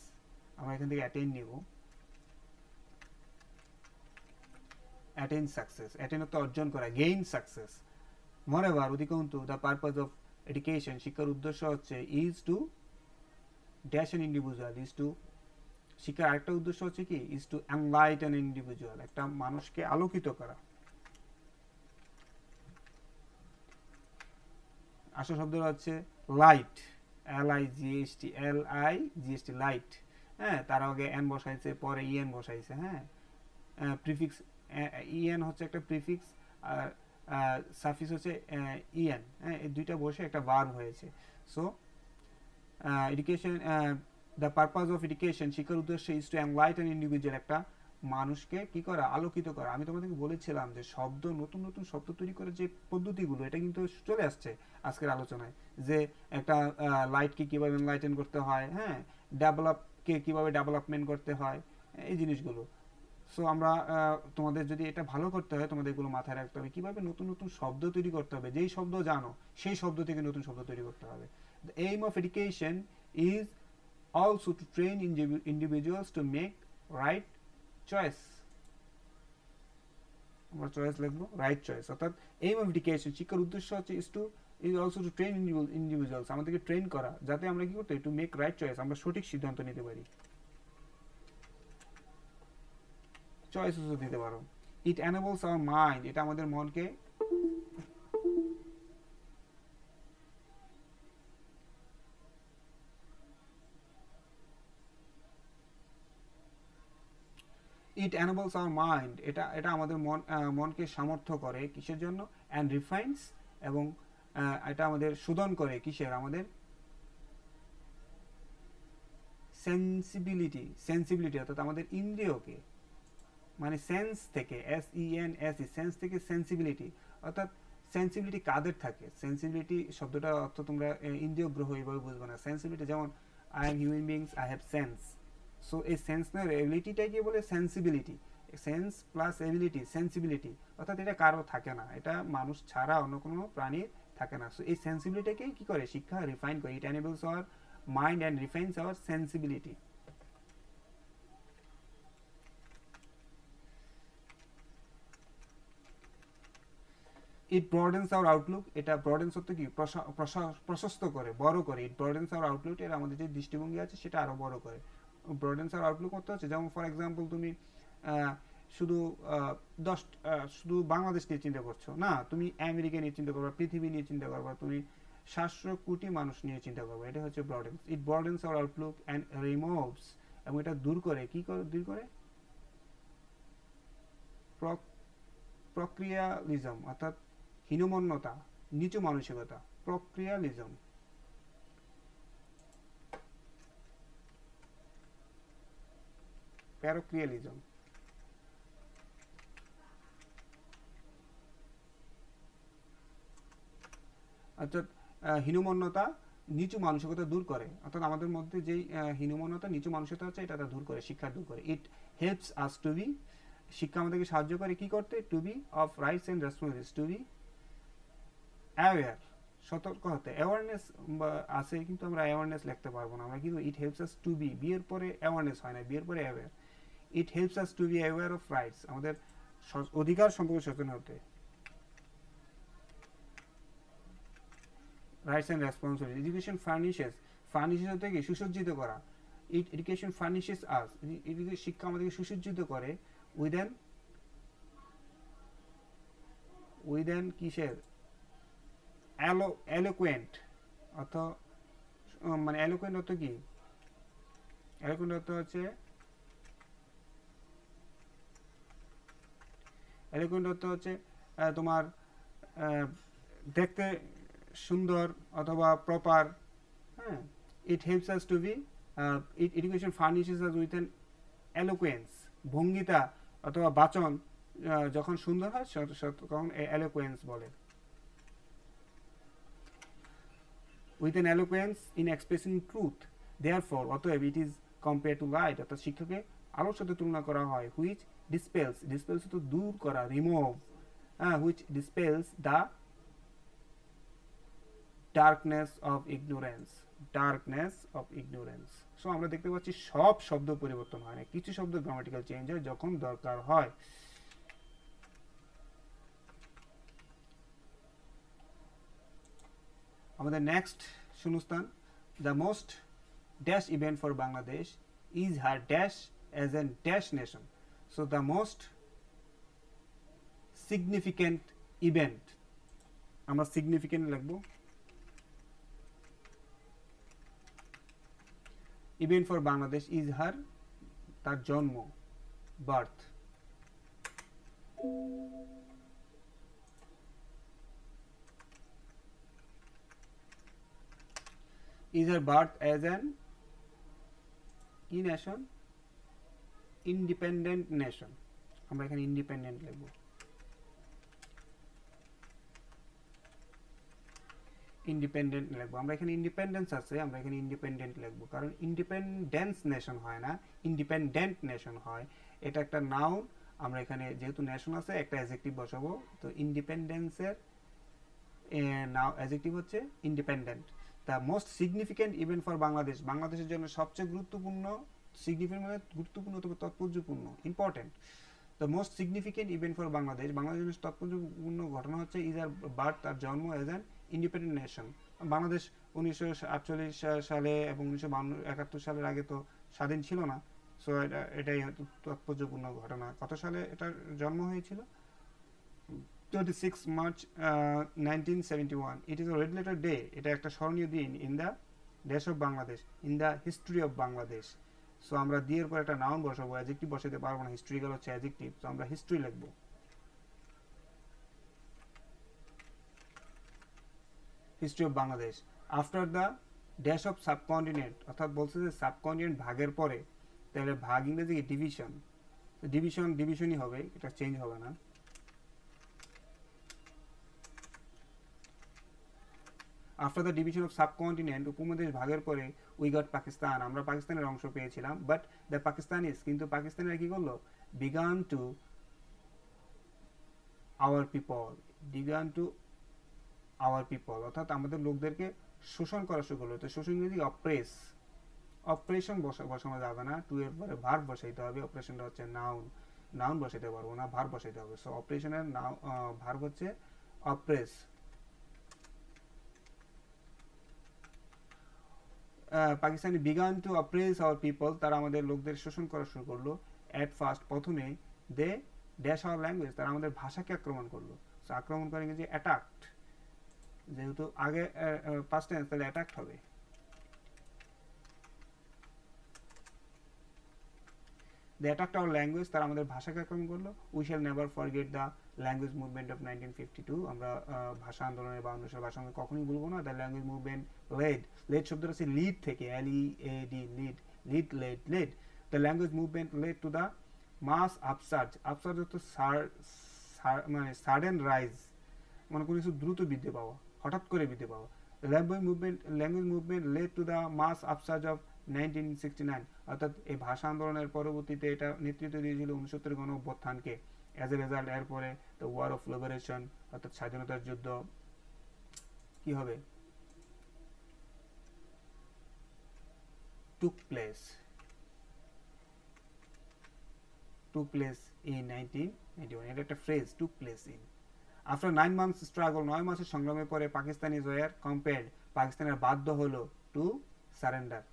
আমরা এখান থেকে অ্যাটেইন নিব, অ্যাটেইন সাকসেস, অ্যাটেইন অর্থ অর্জন করা, গেইন সাকসেস। মোরেওভার, অধিকন্তু, দ্য পারপাস অফ এডুকেশন, শিক্ষার উদ্দেশ্য হচ্ছে, is to dash an individual, is to, শিক্ষার আরেকটা উদ্দেশ্য হচ্ছে কি, ইজ টু এনলাইটেন ইন্ডিভিজুয়াল, একটা মানুষকে আলোকিত করা। আসল শব্দটা হচ্ছে লাইট, LIGHT, লাইট, হ্যাঁ, তার আগে এন বসাইছে, পরে ইএন বসাইছে, হ্যাঁ, প্রিফিক্স ইএন হচ্ছে একটা প্রিফিক্স, আর সাফিক্স হচ্ছে ইএন, হ্যাঁ, এই দুইটা বসে একটা ভার্ব হয়েছে। So education, the purpose of education, শিক্ষার উদ্দেশ্য, ইজ টু এনলাইটেন ইন্ডিভিজুয়াল, একটা মানুষকে কি করা, আলোকিত করা। আমি তোমাদেরকে বলেছিলাম যে শব্দ, নতুন নতুন শব্দ তৈরি করার যে পদ্ধতিগুলো, এটা কিন্তু চলে আসছে আজকের আলোচনায়, যে একটা লাইটকে কিভাবে এনলাইটেন করতে হয়, হ্যাঁ, ডেভেলপকে কিভাবে ডেভেলপমেন্ট করতে হয়, এই জিনিসগুলো। সো আমরা তোমাদের যদি এটা ভালো করতে হয়, তোমাদের এগুলো মাথায় রাখতে হবে, কিভাবে নতুন নতুন শব্দ তৈরি করতে হবে, যেই শব্দ জানো সেই শব্দ থেকে নতুন শব্দ তৈরি করতে হবে। The aim of education is also to train individuals to make right choice, আমরা চয়েস লিখবো, রাইট চয়েস, অর্থাৎ এইম অফ এডুকেশন, শিক্ষার উদ্দেশ্য হচ্ছে, is also to train individuals, আমাদেরকে ট্রেন করা, যাতে আমরা কি করতে, টু মেক রাইট চয়েস, আমরা সঠিক সিদ্ধান্ত নিতে পারি, চয়েস দিতে পারো। ইট এনেবলস আওয়ার মাইন্ড, এটা আমাদের মনকে ইট এনেবলস আওয়ার মাইন্ড, এটা আমাদের মনকে সামর্থ্য করে, কিসের জন্য, অ্যান্ড রিফাইন্স, এবং এটা আমাদের শোধন করে, কিসের, আমাদের সেন্সিবিলিটি, অর্থাৎ আমাদের ইন্দ্রিয়কে, মানে সেন্স থেকে, সেন্স থেকে সেন্সিবিলিটি, অর্থাৎ সেন্সিবিলিটি কাদের থাকে, সেন্সিবিলিটি শব্দটা অর্থ তোমরা ইন্দ্রিয় গ্রহ এইভাবে বুঝবে না। সেন্সিবিলিটি যেমন I am human beings, I have sense. So এই সেন্স না এবিলিটিটাকে বলে sensibility. Sense plus ability sensibility, অর্থাৎ এটা কারো থাকে না, এটা মানুষ ছাড়া অন্য কোনো প্রাণীর থাকে না। সো এই সেন্সিবিলিটিকে কি করে শিক্ষা রিফাইন করে, it enables our mind and refines our sensibility. It broadens our outlook, এটা ব্রডেন্স অর্থ কি প্রশস্ত করে, বড় করে। ইট ব্রডেন্স আওয়ার আউটলুক, এটা আমাদের যে দৃষ্টিভঙ্গি আছে সেটা আরো বড় করে। ব্রডেন্স আওয়ার আউটলুক করতে হচ্ছে, যেমন ফর এক্সাম্পল তুমি শুধু শুধু বাংলাদেশ নিয়ে চিন্তা করছো না, তুমি আমেরিকা নিয়ে চিন্তা করবা, পৃথিবী নিয়ে চিন্তা করবা, তুমি 700 কোটি মানুষ নিয়ে চিন্তা করবা। এটা হচ্ছে broadens. It broadens our outlook and removes, এবং এটা দূর করে, কি করে দূর করে, প্রক্রিয়ালিজম অর্থাৎ হীনমন্যতা, নিচু মানসিকতা, প্রক্রিয়ালিজম। প্যারোক্রিয়ালিজম অর্থাৎ হীনমন্যতা, নিচু মানসিকতা দূর করে, অর্থাৎ আমাদের মধ্যে যেই হীনমন্যতা, নিচু মানসিকতা আছে, এটা দূর করে, শিক্ষা দূর করে। It helps us to be, শিক্ষা আমাদেরকে সাহায্য করে কি করতে, to be of rights and responsibilities, to be aware, সতর্ক হতে। অ্যাওয়ারনেস আছে কিন্তু আমরা অ্যাওয়ারনেস লিখতে পারবো না, আমরা কিন্তু it helps us to be, বিয়ের পরে অ্যাওয়ারনেস হয় না, বিয়ের পরে aware. It helps us to be aware of rights, আমাদের অধিকার সম্পর্কে সচেতন হতে। Rights and responsibility. Education furnishes হতে কি সুসজ্জিত করা। এডুকেশন ফার্নিশেস আস, শিক্ষা আমাদেরকে সুসজ্জিত করে উইদেন কিসের, এলোকুয়েন্ট অর্থ, মানে এলোকুয়েন্ট অর্থ কি, এলোকুয়েন্ট অর্থ হচ্ছে, এলোকুয়েন্ট অর্থ হচ্ছে তোমার দেখতে সুন্দর অথবা প্রপার। হ্যাঁ, it helps us to be, education furnishes us with an eloquence, ভঙ্গিতা অথবা বাচন যখন সুন্দর হয় তখন এলোকুয়েন্স বলে। With an eloquence in expressing truth, therefore অতএব it is compare to light, অর্থাৎ শিক্ষাকে আলোর সাথে তুলনা করা হয়। হুইচ ডিসপেলস, ডিসপেলস তো দূর করা, remove, which dispels the darkness of ignorance, darkness of ignorance. So আমরা দেখতে পাচ্ছি সব শব্দ পরিবর্তন হয় না, কিছু শব্দ গ্রামাটিক্যাল চেঞ্জ হয় যখন দরকার হয়। আমাদের নেক্সট শূন্যস্থান, the most dash event for Bangladesh is her dash as an dash nation. So the most significant event, আমরা সিগনিফিক্যান্ট লিখবো, event for Bangladesh is her, তার জন্ম, birth. is her birth as an কি nation, independent nation, আমরা এখানে independent লিখব। Independent লিখব, আমরা এখানে ইন্ডিপেন্ডেন্স আছে, আমরা এখানে ইন্ডিপেন্ডেন্ট লিখব, কারণ ইন্ডিপেন্ডেন্স নেশন হয় না, ইন্ডিপেন্ডেন্ট নেশন হয়। এটা একটা নাউন, আমরা এখানে যেহেতু নেশন আছে একটা অ্যাডজেক্টিভ বসাবো, তো ইন্ডিপেন্ডেন্সের নাও অ্যাডজেক্টিভ হচ্ছে independent. The most significant event for Bangladesh, বাংলাদেশের জন্য সবচেয়ে গুরুত্বপূর্ণ, সিগনিফিক্যান্ট মানে গুরুত্বপূর্ণ অথবা তাৎপর্যপূর্ণ, important. The most significant event for Bangladesh, বাংলাদেশের তাৎপর্যপূর্ণ ঘটনা হচ্ছে ইজ আর বার্থ, তার জন্ম as an independent nation. Bangladesh 1948 সালে এবং 1971 সালের আগে তো স্বাধীন ছিল না। সো এটাই তাৎপর্যপূর্ণ ঘটনা। কত সালে এটার জন্ম হয়েছিল? 26 March 1971. It is a red letter day. এটা একটা স্মরণীয় দিন in the dash of Bangladesh, in the history of Bangladesh. So আমরা দিয়ের পর একটা নাউন বসাবো, অ্যাডজেক্টিভ বসাতে পারবো না, হিস্ট্রিক্যাল হচ্ছে অ্যাডজেক্টিভ, তো আমরা হিস্ট্রি লিখবো। History of Bangladesh. After the dash of subcontinent, অর্থাৎ বলছে যে সাবকন্টিনেন্ট ভাগের পরে, তাহলে ভাগ ইংরেজি ডিভিশন, ডিভিশনই হবে, এটা চেঞ্জ হবে না। After the division of subcontinent, উপমহাদেশ ভাগের পরে উই গট পাকিস্তান, আমরা পাকিস্তানের অংশ পেয়েছিলাম। বাট দ্য পাকিস্তানিজ, কিন্তু পাকিস্তানিরা কি করলো, began to our people, began to our people, অর্থাৎ আমাদের লোকদেরকে শোষণ করা শুরু করলো। তো শোষণ যদি অপ্রেস, অপারেশন বসানো যাবে না, টু এর পরে ভার্ব বসাইতে হবে। অপারেশনটা হচ্ছে নাউন, নাউন বসাইতে পারবো না, ভার্ব বসাইতে হবে। সো অপারেশনের ভার্ব হচ্ছে oppress. Pakistani began to oppress hour people, তারা আমাদের লোকদের শোষণ করা শুরু করলো। অ্যাট ফার্স্ট, প্রথমে দে ড্যাশ আওয়ার ল্যাঙ্গুয়েজ, তারা আমাদের ভাষাকে আক্রমণ করলো। সো আক্রমণ করে ইংরেজি অ্যাটাকড, যেহেতু আগে পাস্ট টেন্স, তাহলে অ্যাটাকড হবে। দে অ্যাটাকড আওয়ার ল্যাঙ্গুয়েজ, তারা আমাদের ভাষাকে আক্রমণ করলো। We shall never forget the language movement of 1952, আমরা ভাষা আন্দোলনের 52 সাল ভাষা কখনোই ভুলবো না। The language movement led, led শব্দটা হচ্ছে লিড থেকে, LEAD, lead, lead, led, led. The language movement led to the mass upsurge, upsurge হচ্ছে মানে সাডেন রাইজ, মানে কোনো কিছু দ্রুত বৃদ্ধি পাওয়া, হঠাৎ করে বৃদ্ধি পাওয়া। Language movement led to the mass upsurge of 1969, অর্থাৎ এই ভাষা আন্দোলনের পরবর্তীতে এটা নেতৃত্ব দিয়েছিল 69 গণ অভ্যুত্থানকে। অ্যাজ এ রেজাল্ট, এরপরে দ্য ওয়ার অফ লিবারেশন, অর্থাৎ স্বাধীনতার যুদ্ধ কি হবে, টুক প্লেস ইন 1991, এটা একটা phrase, took place in. After 9 months struggle, 9 মাসের সংগ্রামের পরে পাকিস্তানি ওয়ার কম্পেলড, পাকিস্তানের বাধ্য হলো টু সারেন্ডার।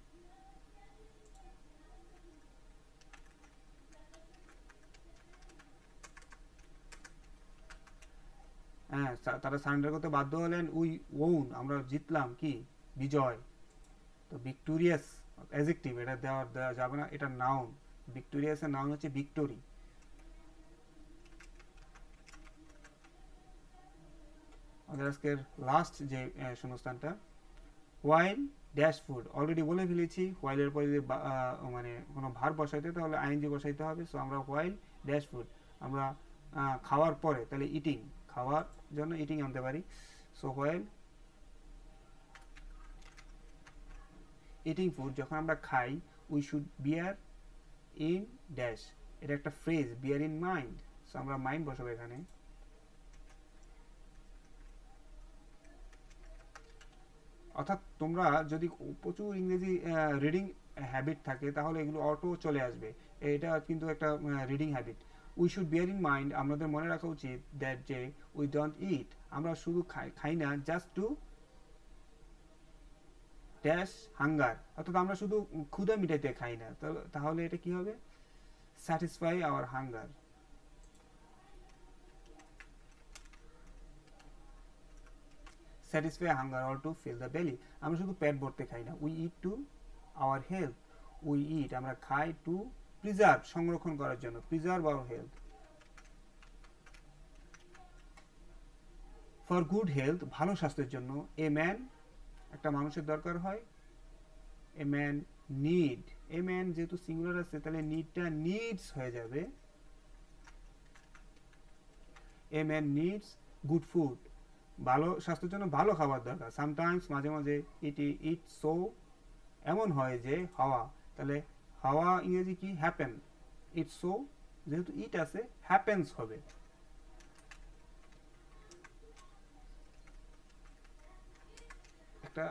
হ্যাঁ, তারা সারেন্ডার করতে বাধ্য হলেন। উই ওন, আমরা জিতলাম, কি বিজয়। তো ভিক্টোরিয়াস অ্যাডজেক্টিভ, এটা দেওয়া যাবে না, এটা নাউন। ভিক্টোরিয়াসের নাউন হচ্ছে ভিক্টোরি। আমাদের আজকের লাস্ট যে শূন্যস্থানটা, হোয়াইল ড্যাশ ফুড, অলরেডি বলে ফেলেছি। হোয়াইলের পরে যদি মানে কোনো ভার্ব বসাইতে, তাহলে আইএনজি বসাইতে হবে। সো আমরা হোয়াইল ড্যাশ ফুড, আমরা খাওয়ার পরে, তাহলে ইটিং, খাওয়ার জন্য ইটিং আনতে পারি। সো হোয়াইল ইটিং ফুড, যখন আমরা খাই, we should bear in dash, এটা একটা ফ্রেজ, বিয়ার ইন মাইন্ড। সো আমরা মাইন্ড বসাবো এখানে। অর্থাৎ তোমরা যদি প্রচুর ইংরেজি রিডিং হ্যাবিট থাকে, তাহলে এগুলো অটো চলে আসবে। এটা কিন্তু একটা reading habit. We should bear in mind, আমাদের মনে রাখা উচিত, দ্যাট যে উই ডোন্ট ইট, আমরা শুধু খাই না জাস্ট টু ড্যাশ হাঙ্গার, অর্থাৎ আমরা শুধু ক্ষুধা মিটাইতে খাই না। তাহলে এটা কি হবে, satisfy our hunger. Satisfy hunger or to fill the belly, আমরা শুধু পেট ভরতে খাই না। We eat to our health, we eat, আমরা খাই টু প্রিজার্ভ, সংরক্ষণ করার জন্য, preserve our health. For good health, ভালো স্বাস্থ্যের জন্য। এ ম্যান, একটা মানুষের দরকার হয়। A man need, a man যেহেতু সিঙ্গুলার আছে, তাহলে নিডটা নিডস হয়ে যাবে। A man needs good food, ভালো স্বাস্থ্যের জন্য ভালো খাবার দরকার। সামটাইমস, মাঝে মাঝে, ইট সো, এমন হয় যে, হাওয়া, তাহলে হাওয়া ইংরেজি কি, হ্যাপেন। ইট সো, যেহেতু ইট আছে, হ্যাপেন্স হবে। একটা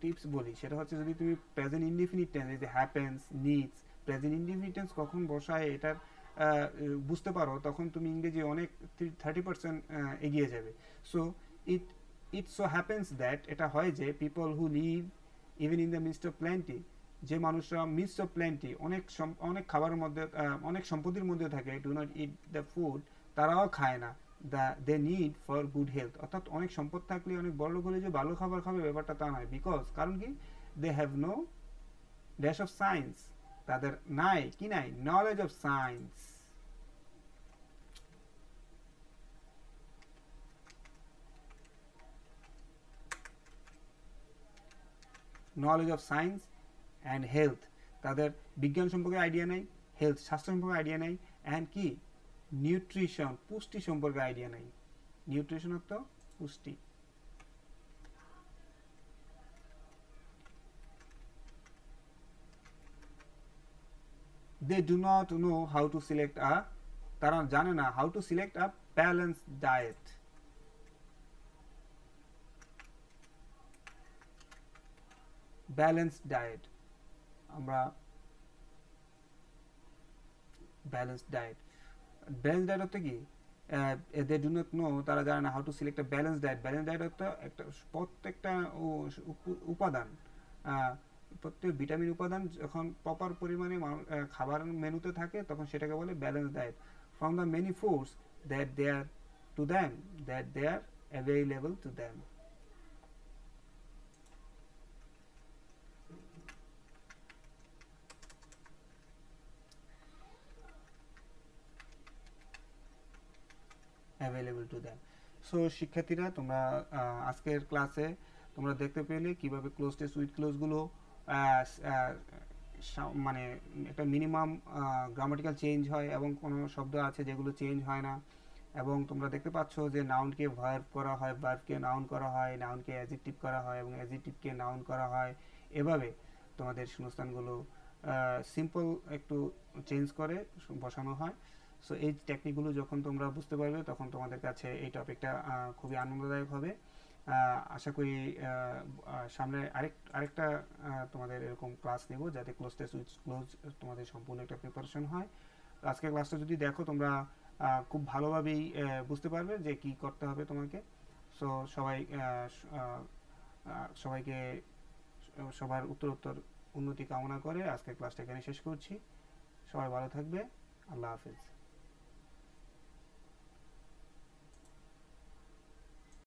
টিপস বলি, সেটা হচ্ছে, যদি তুমি প্রেজেন্ট ইনডিফিনিট টেন্স, এই যে happens, needs, present indefinite tense কখন বসায় এটার বুঝতে পারো, তখন তুমি ইংরেজি অনেক 30% এগিয়ে যাবে। So it it so happens that, এটা হয় যে, people who leave even in the midst of plenty, যে মানুষরা মিডস্ট অফ প্ল্যান্টি, অনেক খাবারের মধ্যে, অনেক সম্পত্তির মধ্যে থাকে, do not eat the food, তারাও খায় না they need for good health, অর্থাৎ অনেক সম্পদ থাকলে, অনেক বড় লোক হলে যে ভালো খাবার খাবে, ব্যাপারটা তা নয়। বিকজ, কারণ কি, they have no dash of science, তাদের নাই, কি নাই, knowledge of science. Knowledge of science and health, তাদের বিজ্ঞান সম্পর্কে আইডিয়া নাই, হেলথ স্বাস্থ্য সম্পর্কে আইডিয়া নাই, অ্যান্ড কি, নিউট্রিশন পুষ্টি সম্পর্কে আইডিয়া নাই। নিউট্রিশন অর্থ পুষ্টি। they do not know how to select a, তারা জানে না how to select a balanced diet. Balanced diet, আমরা ব্যালেন্সড ডায়েট, ব্যালেন্স ডায়েট হচ্ছে কি, দে ডু নট নো, তারা জানে না how to select A balance diet. Balance diet হচ্ছে একটা প্রত্যেকটা উপাদান, প্রত্যেক ভিটামিন উপাদান যখন প্রপার পরিমাণে খাবার মেনুতে থাকে তখন সেটাকে বলে balance diet. From the many foods that they are to them, that they are available to them. Available to them. So শিক্ষার্থীরা, তোমরা আজকের ক্লাসে তোমরা দেখতে পেলে কিভাবে ক্লোজ টেস্ট উইথ ক্লোজগুলো মানে একটা মিনিমাম গ্রামাটিক্যাল চেঞ্জ হয় এবং কোনো শব্দ আছে যেগুলো চেঞ্জ হয় না, এবং তোমরা দেখতে পাচ্ছ যে নাউনকে ভার্ব করা হয়, ভার্বকে নাউন করা হয়, নাউনকে অ্যাডজেক্টিভ করা হয় এবং অ্যাডজেক্টিভকে নাউন করা হয়। এভাবে তোমাদের শূন্যস্থানগুলো সিম্পল একটু চেঞ্জ করে বসানো হয়। সো এই টেকনিকগুলো যখন তোমরা বুঝতে পারবে তখন তোমাদের কাছে এই টপিকটা খুবই আনন্দদায়ক হবে। আশা করি সামনে আরেকটা তোমাদের এরকম ক্লাস নেব যাতে ক্লোজ টেস্ট উইথ ক্লোজ তোমাদের সম্পূর্ণ একটা প্রিপারেশন হয়। তো আজকের ক্লাসটা যদি দেখো তোমরা খুব ভালোভাবেই বুঝতে পারবে যে কি করতে হবে তোমাকে। সো সবাইকে সবার উত্তর উন্নতি কামনা করে আজকের ক্লাসটা এখানে শেষ করছি। সবাই ভালো থাকবে। আল্লাহ হাফেজ।